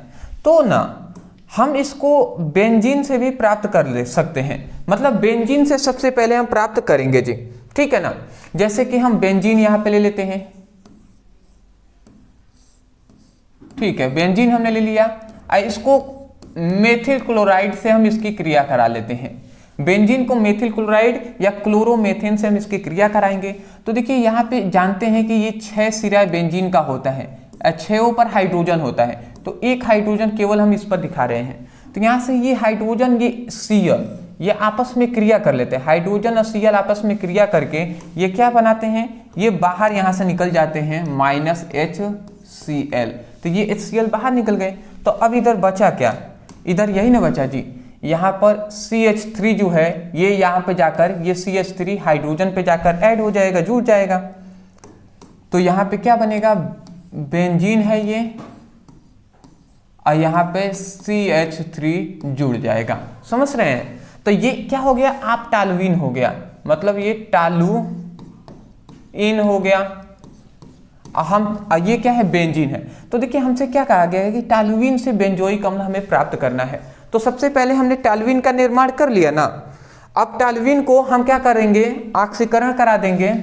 तो ना हम इसको बेंजीन से भी प्राप्त कर ले सकते हैं। मतलब बेंजीन से सबसे पहले हम प्राप्त करेंगे जी, ठीक है ना। जैसे कि हम बेंजीन यहां पे ले लेते हैं, ठीक है, बेंजीन हमने ले लिया। इसको मेथिल क्लोराइड से हम इसकी क्रिया करा लेते हैं। बेंजीन को मेथिल क्लोराइड या क्लोरोमेथेन से हम इसकी क्रिया कराएंगे। तो देखिए यहाँ पे जानते हैं कि ये 6 सिरा बेंजीन का होता है, 6 पर हाइड्रोजन होता है, तो एक हाइड्रोजन केवल हम इस पर दिखा रहे हैं। तो यहाँ से ये हाइड्रोजन, ये Cl, ये आपस में क्रिया कर लेते हैं। हाइड्रोजन और Cl आपस में क्रिया करके ये क्या बनाते हैं? ये बाहर यहाँ से निकल जाते हैं -HCl। तो ये HCl बाहर निकल गए। तो अब इधर बचा क्या? इधर यही ना बचा जी, यहाँ पर CH3 जो है ये यहाँ पे जाकर ये CH3 हाइड्रोजन पे जाकर ऐड हो जाएगा, जुड़ जाएगा। तो यहाँ पे क्या बनेगा? बेंजीन है ये, और यहाँ पे CH3 जुड़ जाएगा। समझ रहे हैं? तो ये क्या हो गया? आप टालवीन हो गया, मतलब ये टालुइन हो गया। ये क्या है? बेंजीन है। तो देखिए हमसे क्या कहा गया है कि टालुइन से बेंजोइक अम्ल हमें प्राप्त करना है। तो सबसे पहले हमने टालुइन का निर्माण कर लिया ना। अब टालुइन को हम क्या करेंगे? ऑक्सीकरण करा देंगे।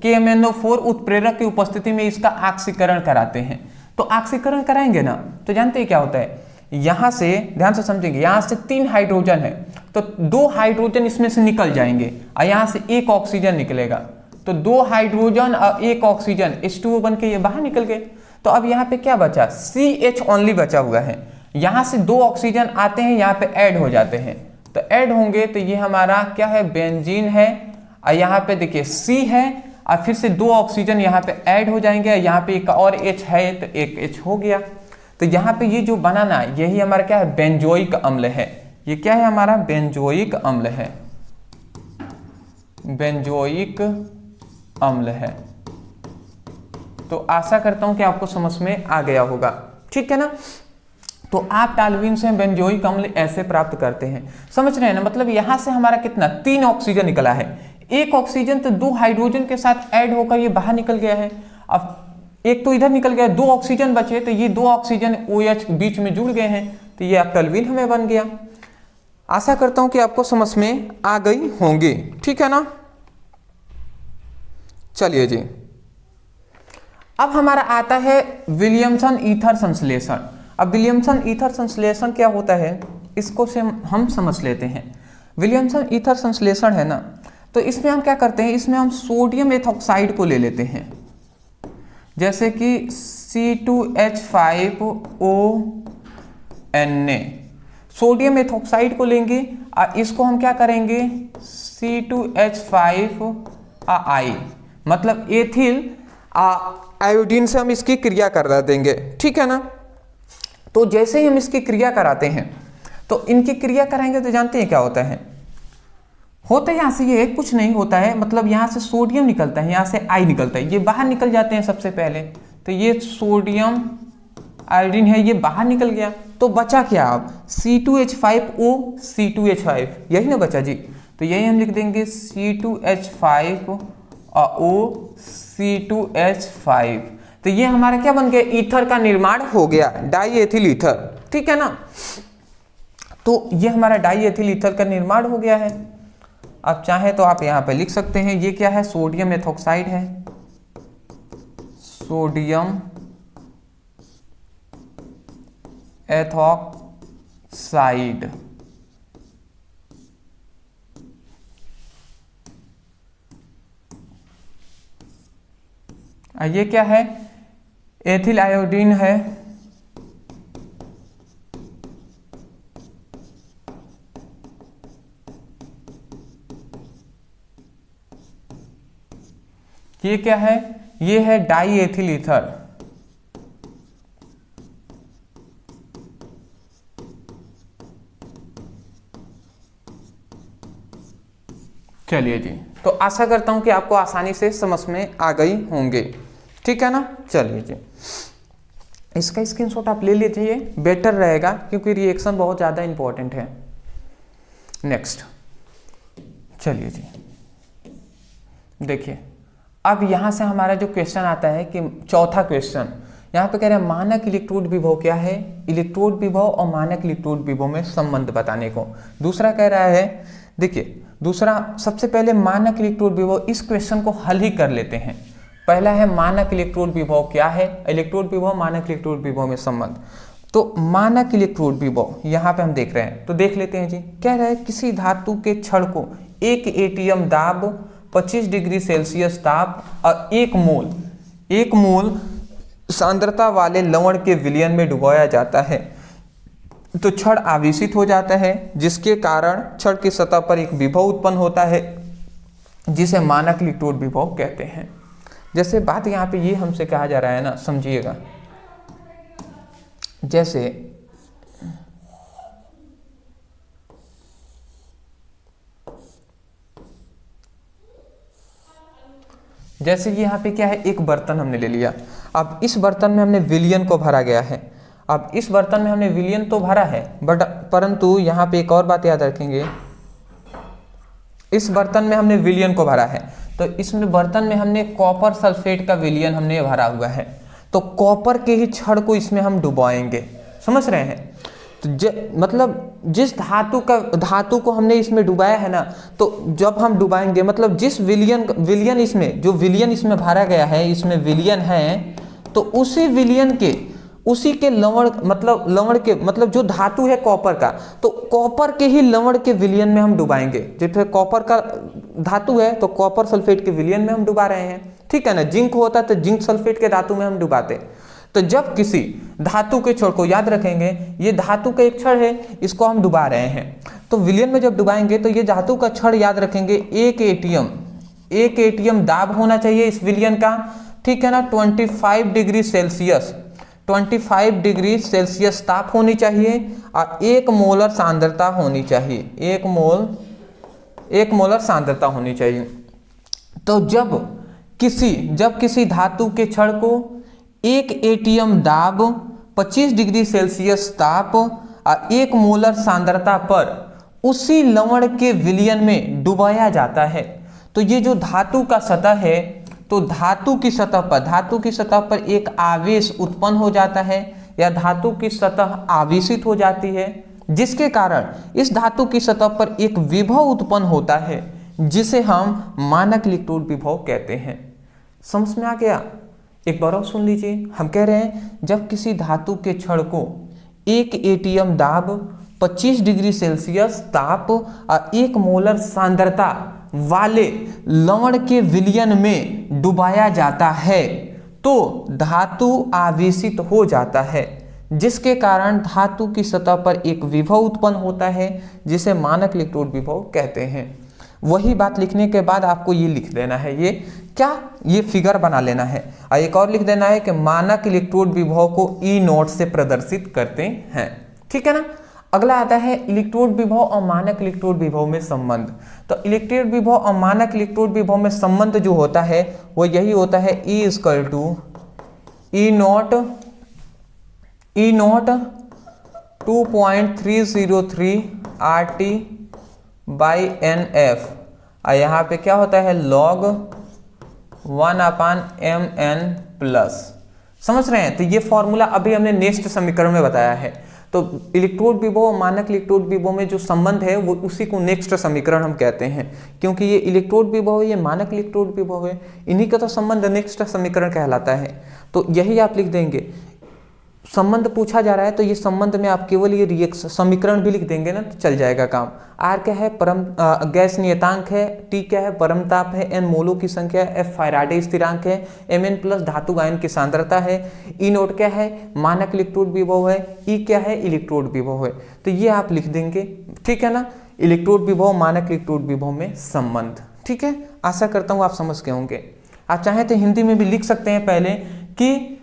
KMNO4 उत्प्रेरक की उपस्थिति में इसका ऑक्सीकरण कराते हैं। तो ऑक्सीकरण कराएंगे ना, तो जानते हैं क्या होता है? यहाँ से ध्यान से समझेंगे, यहाँ से 3 हाइड्रोजन है तो 2 हाइड्रोजन इसमें से निकल जाएंगे और यहाँ से 1 ऑक्सीजन निकलेगा, तो 2 हाइड्रोजन और 1 ऑक्सीजन H2O बन के ये बाहर निकल गए। तो अब यहाँ पे क्या बचा, CH ओनली बचा हुआ है। यहाँ से 2 ऑक्सीजन आते हैं, यहाँ पे ऐड हो जाते हैं, तो ऐड होंगे तो ये हमारा क्या है, बेंजीन है। और यहाँ पे देखिए C है और फिर से 2 ऑक्सीजन यहाँ पे ऐड हो जाएंगे, यहाँ पे एक और H है तो एक H हो गया। तो यहाँ पे ये जो बनाना यही हमारा क्या है, बेंजोइक अम्ल है। ये क्या है हमारा, बेंजोइक अम्ल है, बेंजोइक अम्ल है। तो आशा करता हूं कि आपको समझ में आ गया होगा, ठीक है ना। तो आप टॉल्यूइन से बेंजोइक अम्ल ऐसे प्राप्त करते हैं, समझ रहे हैं ना। मतलब यहां से हमारा कितना, 3 ऑक्सीजन निकला है, 1 ऑक्सीजन तो 2 हाइड्रोजन के साथ ऐड होकर ये बाहर निकल गया है। अब एक तो इधर निकल गया, 2 ऑक्सीजन बचे, तो ये 2 ऑक्सीजन OH बीच में जुड़ गए हैं, तो ये आप टॉल्यूइन हमें बन गया। आशा करता हूं कि आपको समझ में आ गई होंगी, ठीक है ना। चलिए जी, अब हमारा आता है विलियमसन ईथर संश्लेषण। अब विलियमसन ईथर संश्लेषण क्या होता है, इसको से हम समझ लेते हैं। विलियमसन ईथर संश्लेषण है ना, तो इसमें हम क्या करते हैं, इसमें हम सोडियम एथॉक्साइड को ले लेते हैं, जैसे कि C2H5ONA, सोडियम एथॉक्साइड को लेंगे और इसको हम क्या करेंगे, C2H5I, मतलब एथिल आयोडीन से हम इसकी क्रिया करा देंगे, ठीक है ना। तो जैसे ही हम इसकी क्रिया कराते हैं, तो इनकी क्रिया कराएंगे तो जानते हैं क्या होता है, यहाँ से ये कुछ नहीं होता है, मतलब यहाँ से सोडियम निकलता है, यहाँ से I निकलता है, ये बाहर निकल जाते हैं सबसे पहले। तो ये सोडियम आयोडीन है, ये बाहर निकल गया, तो बचा क्या अब, C2H5O C2H5, यही ना बचा जी। तो यही हम लिख देंगे C2H5O C2H5। तो ये हमारा क्या बन गया, ईथर का निर्माण हो गया, डाई एथिल ईथर, ठीक है ना। तो ये हमारा डाई एथिल ईथर का निर्माण हो गया है। अब चाहे तो आप यहां पे लिख सकते हैं, ये क्या है, सोडियम एथॉक्साइड है, सोडियम एथॉक्साइड। ये क्या है, एथिल आयोडीन है, ये क्या है, ये है डाई एथिल ईथर। चलिए जी, तो आशा करता हूं कि आपको आसानी से समझ में आ गई होंगे, ठीक है ना। चलिए जी, इसका स्क्रीनशॉट आप ले लीजिए, बेटर रहेगा क्योंकि रिएक्शन बहुत ज़्यादा इंपॉर्टेंट है। नेक्स्ट, चलिए जी, देखिए अब यहाँ से हमारा जो क्वेश्चन आता है कि चौथा क्वेश्चन यहाँ पे कह रहे हैं मानक इलेक्ट्रोड विभव क्या है, इलेक्ट्रोड विभव और मानक इलेक्ट्रोड विभव में संबंध बताने को। दूसरा कह रहा है, देखिए दूसरा, सबसे पहले मानक इलेक्ट्रोड विभव, इस क्वेश्चन को हल ही कर लेते हैं। पहला है मानक इलेक्ट्रोड विभव क्या है, इलेक्ट्रोड विभव मानक इलेक्ट्रोड विभव में संबंध। तो मानक इलेक्ट्रोड विभव यहाँ पे हम देख रहे हैं, तो देख लेते हैं जी। कह रहा है किसी धातु के क्षण को 1 एटीएम दाब, 25 डिग्री सेल्सियस ताप और 1 मोल सांद्रता वाले लवण के विलयन में डुबोया जाता है, तो क्षण आवेशित हो जाता है, जिसके कारण क्षण की सतह पर एक विभव उत्पन्न होता है, जिसे मानक इलेक्ट्रोड विभव कहते हैं। जैसे बात यहाँ पे ये हमसे कहा जा रहा है ना, समझिएगा, जैसे कि यहाँ पे क्या है, एक बर्तन हमने ले लिया। अब इस बर्तन में हमने विलयन को भरा गया है। अब इस बर्तन में हमने विलयन तो भरा है, परंतु यहाँ पे एक और बात याद रखेंगे, इस बर्तन में हमने विलयन को भरा है, तो इसमें बर्तन में हमने कॉपर सल्फेट का विलयन हमने भरा हुआ है, तो कॉपर के ही छड़ को इसमें हम डुबोएंगे, समझ रहे हैं। तो मतलब जिस धातु को हमने इसमें डुबाया है ना, तो जब हम डुबाएंगे, मतलब जिस विलयन इसमें, जो विलयन इसमें भरा गया है, इसमें विलयन है, तो उसी के लवण लवण के जो धातु है कॉपर का, तो कॉपर के ही लवण के विलयन में हम डुबाएंगे। जैसे कॉपर का धातु है तो कॉपर सल्फेट के विलयन में हम डुबा रहे हैं, ठीक है ना। जिंक होता तो जिंक सल्फेट के धातु में हम डुबाते। तो जब किसी धातु के क्षण को, याद रखेंगे ये धातु का एक क्षण है, इसको हम डुबा रहे हैं, तो विलयन में जब डुबाएंगे तो ये धातु का क्षण, याद रखेंगे 1 एटीएम दाब होना चाहिए इस विलयन का, ठीक है ना। 25 डिग्री सेल्सियस 25 डिग्री सेल्सियस ताप होनी चाहिए और 1 मोलर सांद्रता होनी चाहिए, 1 मोलर सांद्रता होनी चाहिए। तो जब किसी धातु के क्षण को 1 एटीएम दाब, 25 डिग्री सेल्सियस ताप और 1 मोलर सांद्रता पर उसी लवण के विलयन में डुबाया जाता है, तो ये जो धातु का सतह है, तो धातु की सतह पर एक आवेश उत्पन्न हो जाता है या धातु की सतह आवेशित हो जाती है, जिसके कारण इस धातु की सतह पर एक विभव उत्पन्न होता है जिसे हम मानक इलेक्ट्रोड विभव कहते हैं। समझ में आ गया? एक बार और सुन लीजिए। हम कह रहे हैं जब किसी धातु के क्षण को 1 एटीएम दाब, 25 डिग्री सेल्सियस ताप और 1 मोलर सांद्रता वाले लवण के विलयन में डुबाया जाता है तो धातु आवेशित हो जाता है, जिसके कारण धातु की सतह पर एक विभव उत्पन्न होता है जिसे मानक इलेक्ट्रोड विभव कहते हैं। वही बात लिखने के बाद आपको ये लिख देना है, ये फिगर बना लेना है और एक और लिख देना है कि मानक इलेक्ट्रोड विभव को ई नोट से प्रदर्शित करते हैं, ठीक है ना। अगला आता है इलेक्ट्रोड विभव और मानक इलेक्ट्रोड विभव में संबंध। तो इलेक्ट्रोड विभव और मानक इलेक्ट्रोड विभव में संबंध जो होता है वो यही होता है, ई नोट 2.303 RT बाई NF, और यहाँ पे क्या होता है log 1/mn प्लस। समझ रहे हैं? तो ये फॉर्मूला अभी हमने नेक्स्ट समीकरण में बताया है। तो इलेक्ट्रोड विभव और मानक इलेक्ट्रोड विभव में जो संबंध है वो उसी को नेक्स्ट समीकरण हम कहते हैं, क्योंकि ये इलेक्ट्रोड विभव है, ये मानक इलेक्ट्रोड विभव है, इन्हीं का तो संबंध नेक्स्ट समीकरण कहलाता है। तो यही आप लिख देंगे। संबंध पूछा जा रहा है तो ये संबंध में आप केवल ये रिएक्शन समीकरण भी लिख देंगे ना तो चल जाएगा काम। आर क्या है? गैस नियतांक है, टी क्या है? परमताप है, एन मोलों की संख्या है, एफ फैराडे स्थिरांक है, mn प्लस धातु आयन की सांद्रता है, ई नोट क्या है? मानक इलेक्ट्रोड विभव है, ई क्या है? इलेक्ट्रोड विभव है। तो ये आप लिख देंगे, ठीक है ना। इलेक्ट्रोड विभव मानक इलेक्ट्रोड विभव में संबंध, ठीक है। आशा करता हूँ आप समझ गए होंगे। आप चाहें तो हिंदी में भी लिख सकते हैं पहले कि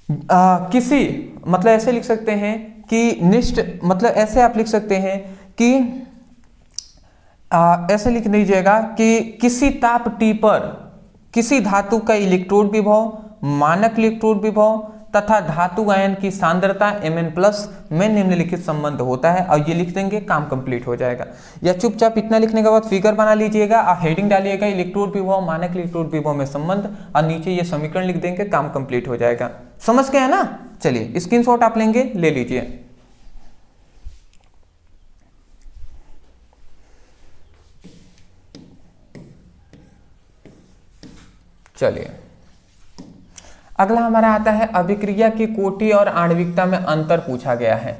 ऐसे लिख सकते हैं कि ऐसे आप लिख सकते हैं कि ऐसे लिख दीजिएगा कि किसी ताप T पर किसी धातु का इलेक्ट्रोड विभव, मानक इलेक्ट्रोड विभव तथा धातु आयन की सांद्रता mn प्लस में निम्नलिखित संबंध होता है, और ये लिख देंगे, काम कंप्लीट हो जाएगा। या चुपचाप इतना लिखने के बाद फिगर बना लीजिएगा और हेडिंग डालिएगा इलेक्ट्रोड विभव मानक इलेक्ट्रोड विभव में संबंध, और नीचे ये समीकरण लिख देंगे, काम कंप्लीट हो जाएगा। समझ गए ना? चलिए स्क्रीनशॉट आप लेंगे, ले लीजिए। चलिए अगला हमारा आता है अभिक्रिया की कोटि और आणविकता में अंतर पूछा गया है,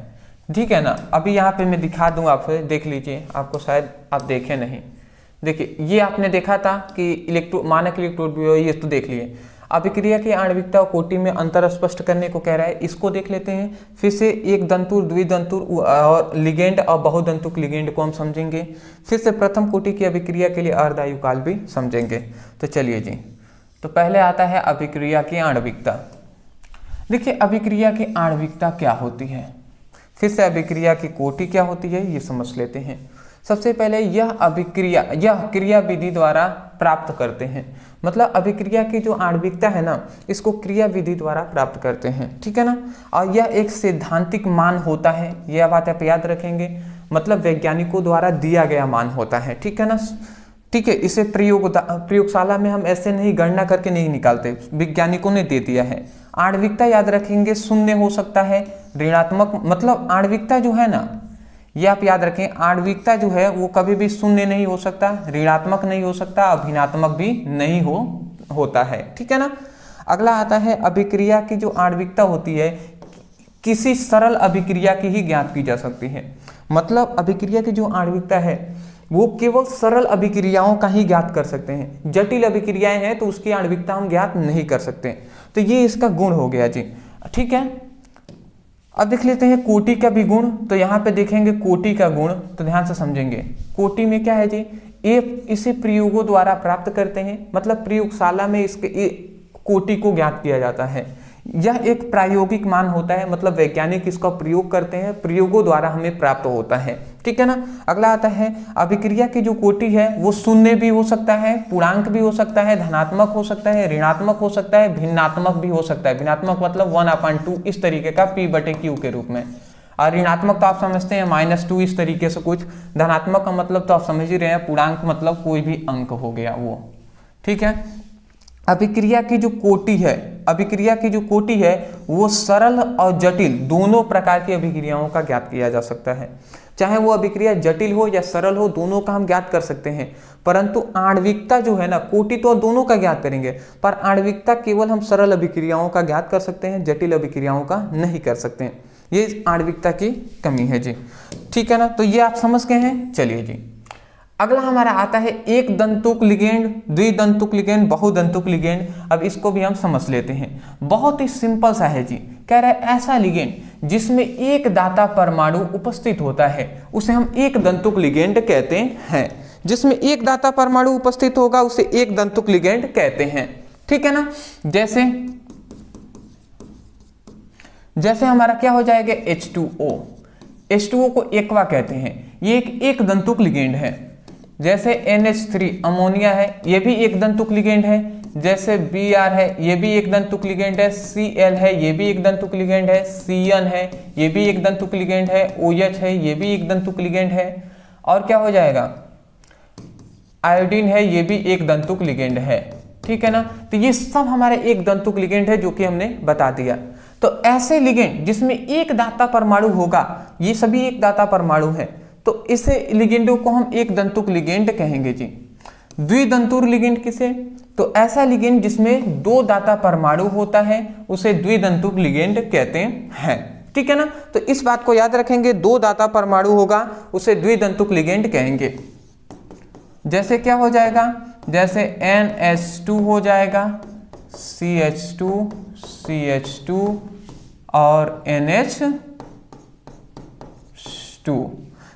ठीक है ना। अभी यहाँ पे मैं दिखा दूं, आप देख लीजिए, आपको शायद आप देखे नहीं। देखिए ये आपने देखा था कि मानक इलेक्ट्रोड विभव, ये तो देख लिए। अभिक्रिया की आणविकता और कोटि में अंतर स्पष्ट करने को कह रहा है, इसको देख लेते हैं। फिर से एक दंतुर, द्विदंतुर और लिगेंड और बहुदंतुक लिगेंड को हम समझेंगे। फिर से प्रथम कोटि की अभिक्रिया के लिए अर्धआयु काल भी समझेंगे। तो चलिए जी, तो पहले आता है अभिक्रिया की आणविकता। देखिए अभिक्रिया की आणविकता क्या होती है, फिर से अभिक्रिया की कोटि क्या होती है ये समझ लेते हैं। सबसे पहले यह क्रिया विधि द्वारा प्राप्त करते हैं, मतलब अभिक्रिया की जो आणविकता है ना, इसको क्रिया विधि द्वारा प्राप्त करते हैं, ठीक है ना। और यह एक सैद्धांतिक मान होता है, यह बात आप याद रखेंगे, मतलब वैज्ञानिकों द्वारा दिया गया मान होता है, ठीक है ना। ठीक है, इसे प्रयोगशाला में हम ऐसे नहीं गणना करके नहीं निकालते, वैज्ञानिकों ने दे दिया है। आणविकता याद रखेंगे, शून्य हो सकता है, ऋणात्मक, मतलब आणविकता जो है ना, ये आप याद रखें, आणविकता जो है वो कभी भी शून्य नहीं हो सकता, ऋणात्मक नहीं हो सकता, अभिनात्मक भी नहीं होता है, ठीक है ना। अगला आता है अभिक्रिया की जो आणविकता होती है किसी सरल अभिक्रिया की ही ज्ञात की जा सकती है। मतलब अभिक्रिया की जो आणविकता है वो केवल सरल अभिक्रियाओं का ही ज्ञात कर सकते हैं, जटिल अभिक्रियाएं हैं तो उसकी आणविकता हम ज्ञात नहीं कर सकते। तो ये इसका गुण हो गया जी, ठीक है। अब देख लेते हैं कोटि का भी गुण। तो यहाँ पे देखेंगे कोटि का गुण, तो ध्यान से समझेंगे। कोटि में क्या है जी, इसे प्रयोगों द्वारा प्राप्त करते हैं, मतलब प्रयोगशाला में इसके कोटि को ज्ञात किया जाता है। यह एक प्रायोगिक मान होता है, मतलब वैज्ञानिक इसका प्रयोग करते हैं, प्रयोगों द्वारा हमें प्राप्त होता है, ठीक है ना। अगला आता है अभिक्रिया की जो कोटि है वो शून्य भी हो सकता है, पूर्णांक भी हो सकता है, धनात्मक हो सकता है, ऋणात्मक हो सकता है, भिन्नात्मक भी हो सकता है। भिन्नात्मक मतलब 1/2 इस तरीके का P/Q के रूप में। और ऋणात्मक तो आप समझते हैं -2 इस तरीके से कुछ। धनात्मक का मतलब तो आप समझ ही रहे हैं, पूर्णांक मतलब कोई भी अंक हो गया वो, ठीक है। अभिक्रिया की जो कोटि है, अभिक्रिया की जो कोटि है वो सरल और जटिल दोनों प्रकार की अभिक्रियाओं का ज्ञात किया जा सकता है। चाहे वो अभिक्रिया जटिल हो या सरल हो, दोनों का हम ज्ञात कर सकते हैं। परंतु आणविकता जो है ना, कोटि तो दोनों का ज्ञात करेंगे, पर आणविकता केवल हम सरल अभिक्रियाओं का ज्ञात कर सकते हैं, जटिल अभिक्रियाओं का नहीं कर सकते हैं। ये आणविकता की कमी है जी, ठीक है ना। तो ये आप समझ गए हैं। चलिए जी, अगला हमारा आता है एक दंतुक लिगेंड, द्विदंतुक लिगेंड, बहुदंतुक लिगेंड। अब इसको भी हम समझ लेते हैं। बहुत ही सिंपल सा है जी। कह रहा है ऐसा लिगेंड जिसमें एक दाता परमाणु उपस्थित होता है उसे हम एक दंतुक लिगेंड कहते हैं। जिसमें एक दाता परमाणु उपस्थित होगा उसे एक दंतुक लिगेंड कहते हैं, ठीक है ना। जैसे हमारा क्या हो जाएगा H2O। H2O को एक्वा कहते हैं, ये एक दंतुक लिगेंड है। जैसे NH3 अमोनिया है, ये भी एक दंतुक लिगेंड है। जैसे Br है, ये भी एक दंतुक लिगेंड है। Cl है, ये भी एक दंतुक लिगेंड है। Cn है, ये भी एक दंतुक लिगेंड है। OH है, ये भी एक दंतुक लिगेंड है। और क्या हो जाएगा, आयोडीन है, ये भी एक दंतुक लिगेंड है, ठीक है ना। तो ये सब हमारे एक दंतुक लिगेंड है जो कि हमने बता दिया। तो ऐसे लिगेंड जिसमें एक दाता परमाणु होगा, ये सभी एक दाता परमाणु है, तो इसे लिगेंडों को हम एक दंतुक लिगेंड कहेंगे जी। द्विदंतुर लिगेंड किसे, तो ऐसा लिगेंड जिसमें दो दाता परमाणु होता है उसे द्विदंतुक लिगेंड कहते हैं, ठीक है ना। तो इस बात को याद रखेंगे, दो दाता परमाणु होगा उसे द्विदंतुक लिगेंड कहेंगे। जैसे क्या हो जाएगा, जैसे NH2 हो जाएगा, CH2 CH2 और NH2।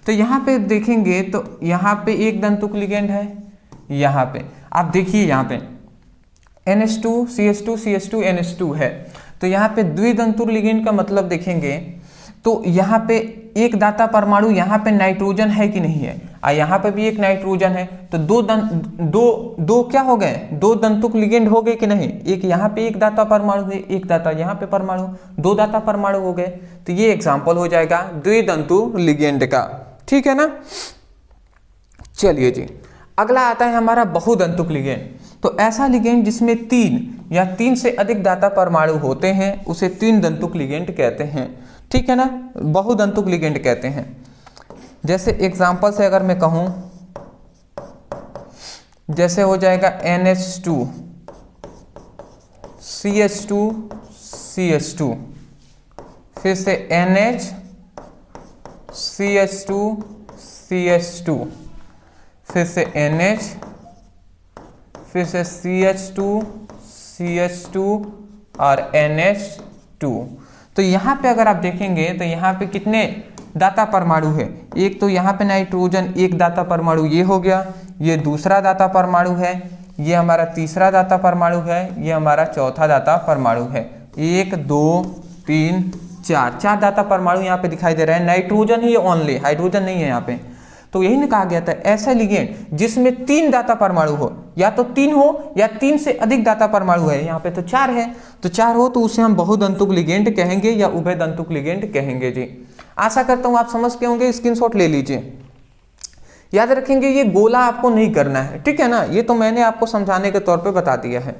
तो यहाँ पे देखेंगे तो यहाँ पे एक दंतुक लिगेंड है, यहाँ पे आप देखिए, यहाँ पे NH2 CH2 CH2 NH2 है। तो यहाँ पे द्विदंतुर लिगेंड का मतलब देखेंगे तो यहाँ पे एक दाता परमाणु, यहाँ पे नाइट्रोजन है कि नहीं है, और यहाँ पे भी एक नाइट्रोजन है। तो दो क्या हो गए, दो दंतुक लिगेंड हो गए कि नहीं। एक यहाँ पे एक दाता परमाणु है, एक दाता यहाँ पे परमाणु, दो दाता परमाणु हो गए। तो ये एग्जाम्पल हो जाएगा द्विदंतुर लिगेंड का, ठीक है ना। चलिए जी, अगला आता है हमारा बहुदंतुक लिगेंड। तो ऐसा लिगेंड जिसमें 3 या 3 से अधिक दाता परमाणु होते हैं उसे तीन दंतुक लिगेंड कहते हैं, ठीक है ना, बहुदंतुक लिगेंड कहते हैं। जैसे एग्जांपल से अगर मैं कहूं, जैसे हो जाएगा NH2 CH2 CH2, फिर से NH CH2 CH2, फिर से NH, फिर से CH2 CH2 और NH2। तो यहाँ पे अगर आप देखेंगे तो यहाँ पे कितने दाता परमाणु है, एक तो यहाँ पे नाइट्रोजन एक दाता परमाणु ये हो गया, ये दूसरा दाता परमाणु है, ये हमारा तीसरा दाता परमाणु है, ये हमारा चौथा दाता परमाणु है। 1 2 3 4 चार दाता परमाणु यहाँ पे दिखाई दे रहा है। नाइट्रोजन ही ओनली, हाइड्रोजन नहीं है यहाँ पे। तो यही ने कहा गया था ऐसा लिगेंड जिसमें 3 दाता परमाणु हो, या तो 3 हो या 3 से अधिक दाता परमाणु है। यहाँ पे तो 4 है, तो 4 हो तो उसे हम बहुदंतुक लिगेंड कहेंगे या उभयदंतुक लिगेंड कहेंगे जी। आशा करता हूँ आप समझ के होंगे, स्क्रीनशॉट ले लीजिए। याद रखेंगे ये गोला आपको नहीं करना है, ठीक है ना, ये तो मैंने आपको समझाने के तौर पे बता दिया है।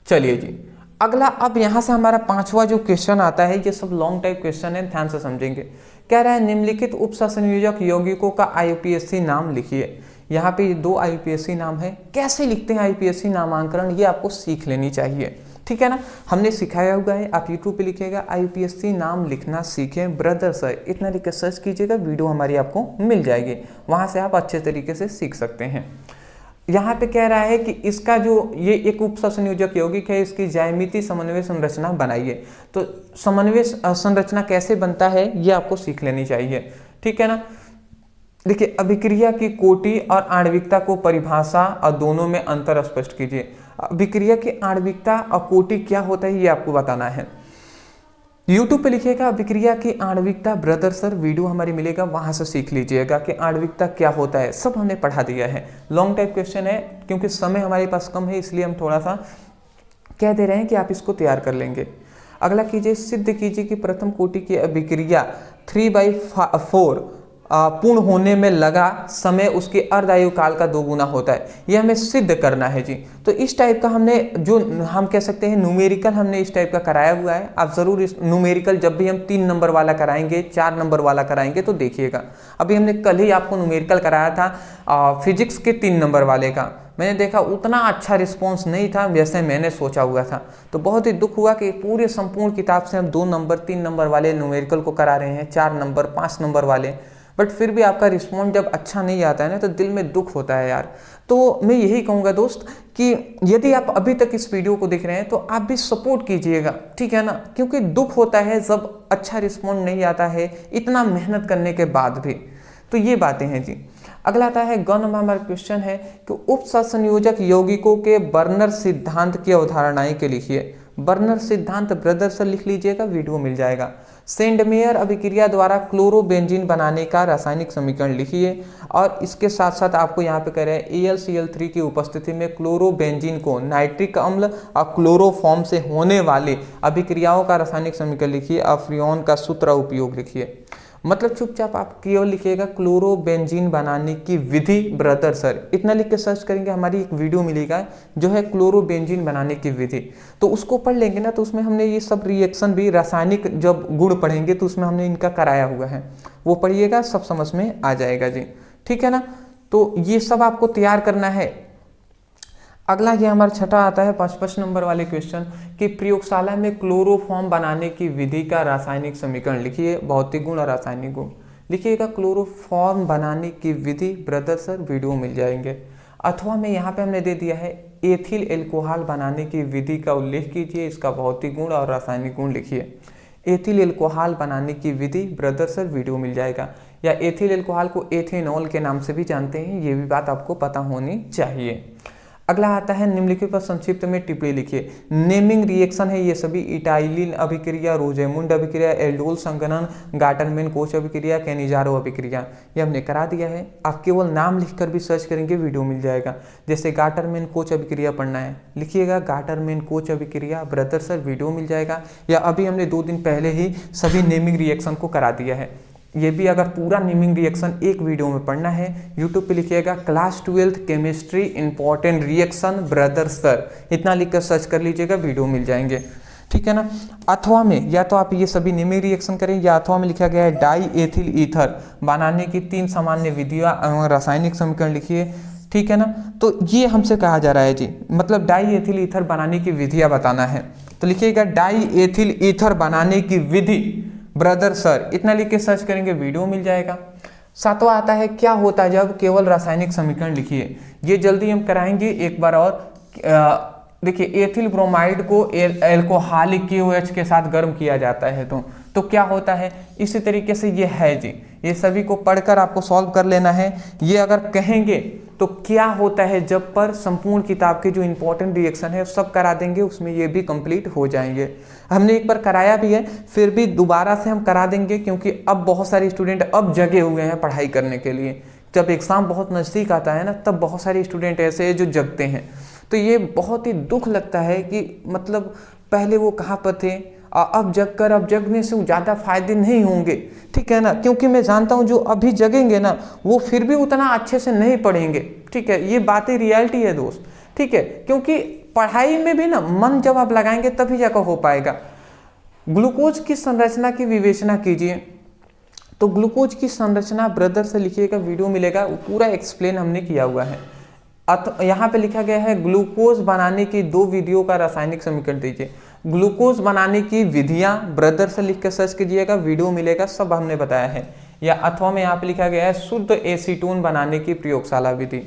चलिए जी, अगला अब यहाँ से हमारा 5वां जो क्वेश्चन आता है, ये सब लॉन्ग टाइप क्वेश्चन है, ध्यान से समझेंगे। कह रहा है निम्नलिखित उपसंयोजक यौगिकों का IUPAC नाम लिखिए। यहाँ पे 2 IUPAC नाम है, कैसे लिखते हैं IUPAC नामांकन, ये आपको सीख लेनी चाहिए, ठीक है ना। हमने सिखाया हुआ है, आप यूट्यूब पे लिखिएगा IUPAC नाम लिखना सीखें ब्रदर सर, इतना लिख कर सर्च कीजिएगा, वीडियो हमारी आपको मिल जाएगी, वहाँ से आप अच्छे तरीके से सीख सकते हैं। यहाँ पे कह रहा है कि इसका जो ये एक उपसंयोजक यौगिक है, इसकी ज्यामिति समन्वय संरचना बनाइए। तो समन्वय संरचना कैसे बनता है ये आपको सीख लेनी चाहिए, ठीक है ना। देखिए, अभिक्रिया की कोटि और आणविकता को परिभाषा और दोनों में अंतर स्पष्ट कीजिए। अभिक्रिया की आणविकता और कोटि क्या होता है ये आपको बताना है। YouTube पे लिखिएगा अभिक्रिया की आणविकता ब्रदर सर, वीडियो हमारी मिलेगा, वहां से सीख लीजिएगा कि आणविकता क्या होता है, सब हमने पढ़ा दिया है। लॉन्ग टाइप क्वेश्चन है, क्योंकि समय हमारे पास कम है इसलिए हम थोड़ा सा कह दे रहे हैं कि आप इसको तैयार कर लेंगे। अगला कीजिए, सिद्ध कीजिए कि प्रथम कोटि की अभिक्रिया 3/4 पूर्ण होने में लगा समय उसके अर्धायु काल का 2 गुना होता है। ये हमें सिद्ध करना है जी। तो इस टाइप का हमने जो हम कह सकते हैं न्यूमेरिकल हमने इस टाइप का कराया हुआ है। आप ज़रूर इस न्यूमेरिकल जब भी हम 3 नंबर वाला कराएंगे, 4 नंबर वाला कराएंगे तो देखिएगा। अभी हमने कल ही आपको न्यूमेरिकल कराया था फिजिक्स के 3 नंबर वाले का, मैंने देखा उतना अच्छा रिस्पॉन्स नहीं था जैसे मैंने सोचा हुआ था। तो बहुत ही दुख हुआ कि पूरे संपूर्ण किताब से हम 2 नंबर 3 नंबर वाले न्यूमेरिकल को करा रहे हैं, 4 नंबर 5 नंबर वाले, बट फिर भी आपका रिस्पॉन्स जब अच्छा नहीं आता है ना तो दिल में दुख होता है यार। तो मैं यही कहूँगा दोस्त कि यदि आप अभी तक इस वीडियो को देख रहे हैं तो आप भी सपोर्ट कीजिएगा, ठीक है ना, क्योंकि दुख होता है जब अच्छा रिस्पॉन्स नहीं आता है इतना मेहनत करने के बाद भी। तो ये बातें हैं जी। अगला आता है ग नंबर हमारा क्वेश्चन है कि उपसंयोजक यौगिकों के बर्नर सिद्धांत की अवधारणाएं के लिखिए। बर्नर सिद्धांत ब्रदर से लिख लीजिएगा, वीडियो मिल जाएगा। सेंडमेयर अभिक्रिया द्वारा क्लोरोबेंजीन बनाने का रासायनिक समीकरण लिखिए। और इसके साथ साथ आपको यहाँ पे कह रहे हैं AlCl3 की उपस्थिति में क्लोरोबेंजीन को नाइट्रिक अम्ल और क्लोरोफॉर्म से होने वाली अभिक्रियाओं का रासायनिक समीकरण लिखिए। और फ्रियोन का सूत्र उपयोग लिखिए। मतलब चुपचाप आप केवल लिखिएगा क्लोरोबेंजीन बनाने की विधि ब्रदर सर, इतना लिख के सर्च करेंगे, हमारी एक वीडियो मिलेगा जो है क्लोरोबेंजीन बनाने की विधि। तो उसको पढ़ लेंगे ना तो उसमें हमने ये सब रिएक्शन भी रासायनिक जब गुण पढ़ेंगे तो उसमें हमने इनका कराया हुआ है, वो पढ़िएगा, सब समझ में आ जाएगा जी, ठीक है ना। तो ये सब आपको तैयार करना है। अगला ये हमारा छठा आता है 5 नंबर वाले क्वेश्चन कि प्रयोगशाला में क्लोरोफॉर्म बनाने की विधि का रासायनिक समीकरण लिखिए। भौतिक गुण और रासायनिक गुण लिखिएगा। क्लोरोफॉर्म बनाने की विधि ब्रदर सर, वीडियो मिल जाएंगे। अथवा में यहाँ पे हमने दे दिया है एथिल एल्कोहल बनाने की विधि का उल्लेख कीजिए, इसका भौतिक गुण और रासायनिक गुण लिखिए। एथिल एल्कोहल बनाने की विधि ब्रदर सर, वीडियो मिल जाएगा। या एथिल एल्कोहल को एथेनॉल के नाम से भी जानते हैं, ये भी बात आपको पता होनी चाहिए। अगला आता है निम्नलिखित पर संक्षिप्त में टिप्पणी लिखिए। नेमिंग रिएक्शन है ये सभी, इटाइलिन अभिक्रिया, रोजेमुंड अभिक्रिया, एल्डोल संघनन, गाटरमैन कोच अभिक्रिया, कैनिजारो अभिक्रिया, ये हमने करा दिया है। आप केवल नाम लिखकर भी सर्च करेंगे, वीडियो मिल जाएगा। जैसे गाटरमैन कोच अभिक्रिया पढ़ना है, लिखिएगा गाटरमैन कोच अभिक्रिया ब्रदर सर, वीडियो मिल जाएगा। या अभी हमने 2 दिन पहले ही सभी नेमिंग रिएक्शन को करा दिया है। ये भी अगर पूरा नेमिंग रिएक्शन एक वीडियो में पढ़ना है, यूट्यूब पे लिखिएगा class 12 chemistry important reaction brother sir, इतना लिख कर सर्च कर लीजिएगा, वीडियो मिल जाएंगे, ठीक है ना। अथवा में या तो आप ये सभी नेमिंग रिएक्शन करें, या अथवा में लिखा गया है डाई एथिल ईथर बनाने की 3 सामान्य विधियां, रासायनिक समीकरण लिखिए, ठीक है ना। तो ये हमसे कहा जा रहा है जी, मतलब डाई एथिल ईथर बनाने की विधियां बताना है। तो लिखिएगा डाई एथिल ईथर बनाने की विधि ब्रदर सर, इतना लिख के सर्च करेंगे, वीडियो मिल जाएगा। 7वां आता है क्या होता है जब केवल रासायनिक समीकरण लिखिए। ये जल्दी हम कराएंगे एक बार और। देखिए, एथिल ब्रोमाइड को एल्कोहलिक KOH के साथ गर्म किया जाता है तो क्या होता है, इसी तरीके से ये है जी। ये सभी को पढ़कर आपको सॉल्व कर लेना है। ये अगर कहेंगे तो क्या होता है जब पर संपूर्ण किताब के जो इंपॉर्टेंट रिएक्शन है सब करा देंगे, उसमें ये भी कंप्लीट हो जाएंगे। हमने एक बार कराया भी है, फिर भी दोबारा से हम करा देंगे, क्योंकि अब बहुत सारे स्टूडेंट अब जगे हुए हैं पढ़ाई करने के लिए। जब एग्ज़ाम बहुत नज़दीक आता है ना, तब बहुत सारे स्टूडेंट ऐसे हैं जो जगते हैं। तो ये बहुत ही दुख लगता है कि मतलब पहले वो कहाँ पर थे, अब जगने से ज़्यादा फायदे नहीं होंगे, ठीक है ना। क्योंकि मैं जानता हूँ जो अभी जगेंगे ना वो फिर भी उतना अच्छे से नहीं पढ़ेंगे, ठीक है। ये बातें रियलिटी है दोस्त, ठीक है। क्योंकि पढ़ाई में भी ना मन जब आप लगाएंगे तभी जाकर हो पाएगा। ग्लूकोज की संरचना की विवेचना कीजिए। तो ग्लूकोज की संरचना ब्रदर से लिखिएगा, वीडियो मिलेगा, पूरा एक्सप्लेन हमने किया हुआ है। यहाँ पे लिखा गया है ग्लूकोज बनाने की 2 विधियों का रासायनिक समीकरण दीजिए। ग्लूकोज बनाने की विधियां ब्रदर से लिख कर सर्च कीजिएगा, वीडियो मिलेगा, सब हमने बताया है। या अथवा में यहाँ पे लिखा गया है शुद्ध एसीटोन बनाने की प्रयोगशाला विधि।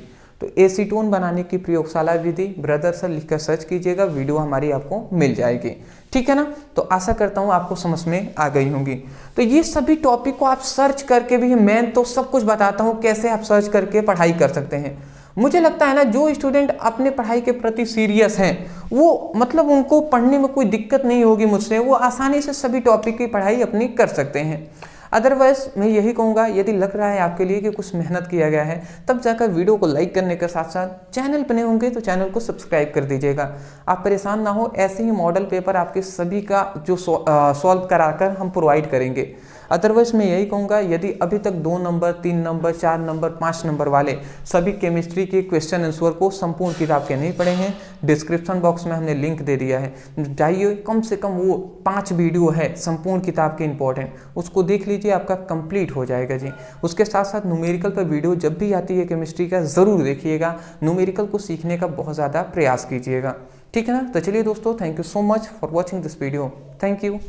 तो एसीटोन बनाने की प्रयोगशाला विधि ब्रदर से लिख कर सर्च कीजिएगा, वीडियो हमारी आपको मिल जाएगी। ठीक है ना। तो आशा करता हूँ आपको समझ में आ गई होंगी। तो ये सभी टॉपिक को आप सर्च करके भी, मैं तो सब कुछ बताता हूँ कैसे आप सर्च करके पढ़ाई कर सकते हैं। मुझे लगता है ना, जो स्टूडेंट अपने पढ़ाई के प्रति सीरियस हैं, वो मतलब उनको पढ़ने में कोई दिक्कत नहीं होगी मुझसे, वो आसानी से सभी टॉपिक की पढ़ाई अपनी कर सकते हैं। अदरवाइज मैं यही कहूँगा, यदि लग रहा है आपके लिए कि कुछ मेहनत किया गया है, तब जाकर वीडियो को लाइक करने के साथ साथ चैनल पर नए होंगे तो चैनल को सब्सक्राइब कर दीजिएगा। आप परेशान ना हो, ऐसे ही मॉडल पेपर आपके सभी का जो सॉल्व कराकर हम प्रोवाइड करेंगे। अदरवाइज मैं यही कहूँगा, यदि अभी तक 2 नंबर, 3 नंबर, 4 नंबर, 5 नंबर वाले सभी केमिस्ट्री के क्वेश्चन आंसर को संपूर्ण किताब के नहीं पढ़े हैं, डिस्क्रिप्शन बॉक्स में हमने लिंक दे दिया है, जाइए कम से कम वो 5 वीडियो है संपूर्ण किताब के इंपॉर्टेंट, उसको देख लीजिए, आपका कंप्लीट हो जाएगा जी। उसके साथ साथ न्यूमेरिकल पर वीडियो जब भी आती है केमिस्ट्री का ज़रूर देखिएगा, न्यूमेरिकल को सीखने का बहुत ज़्यादा प्रयास कीजिएगा। ठीक है ना। तो चलिए दोस्तों, thank you so much for watching this video. Thank you.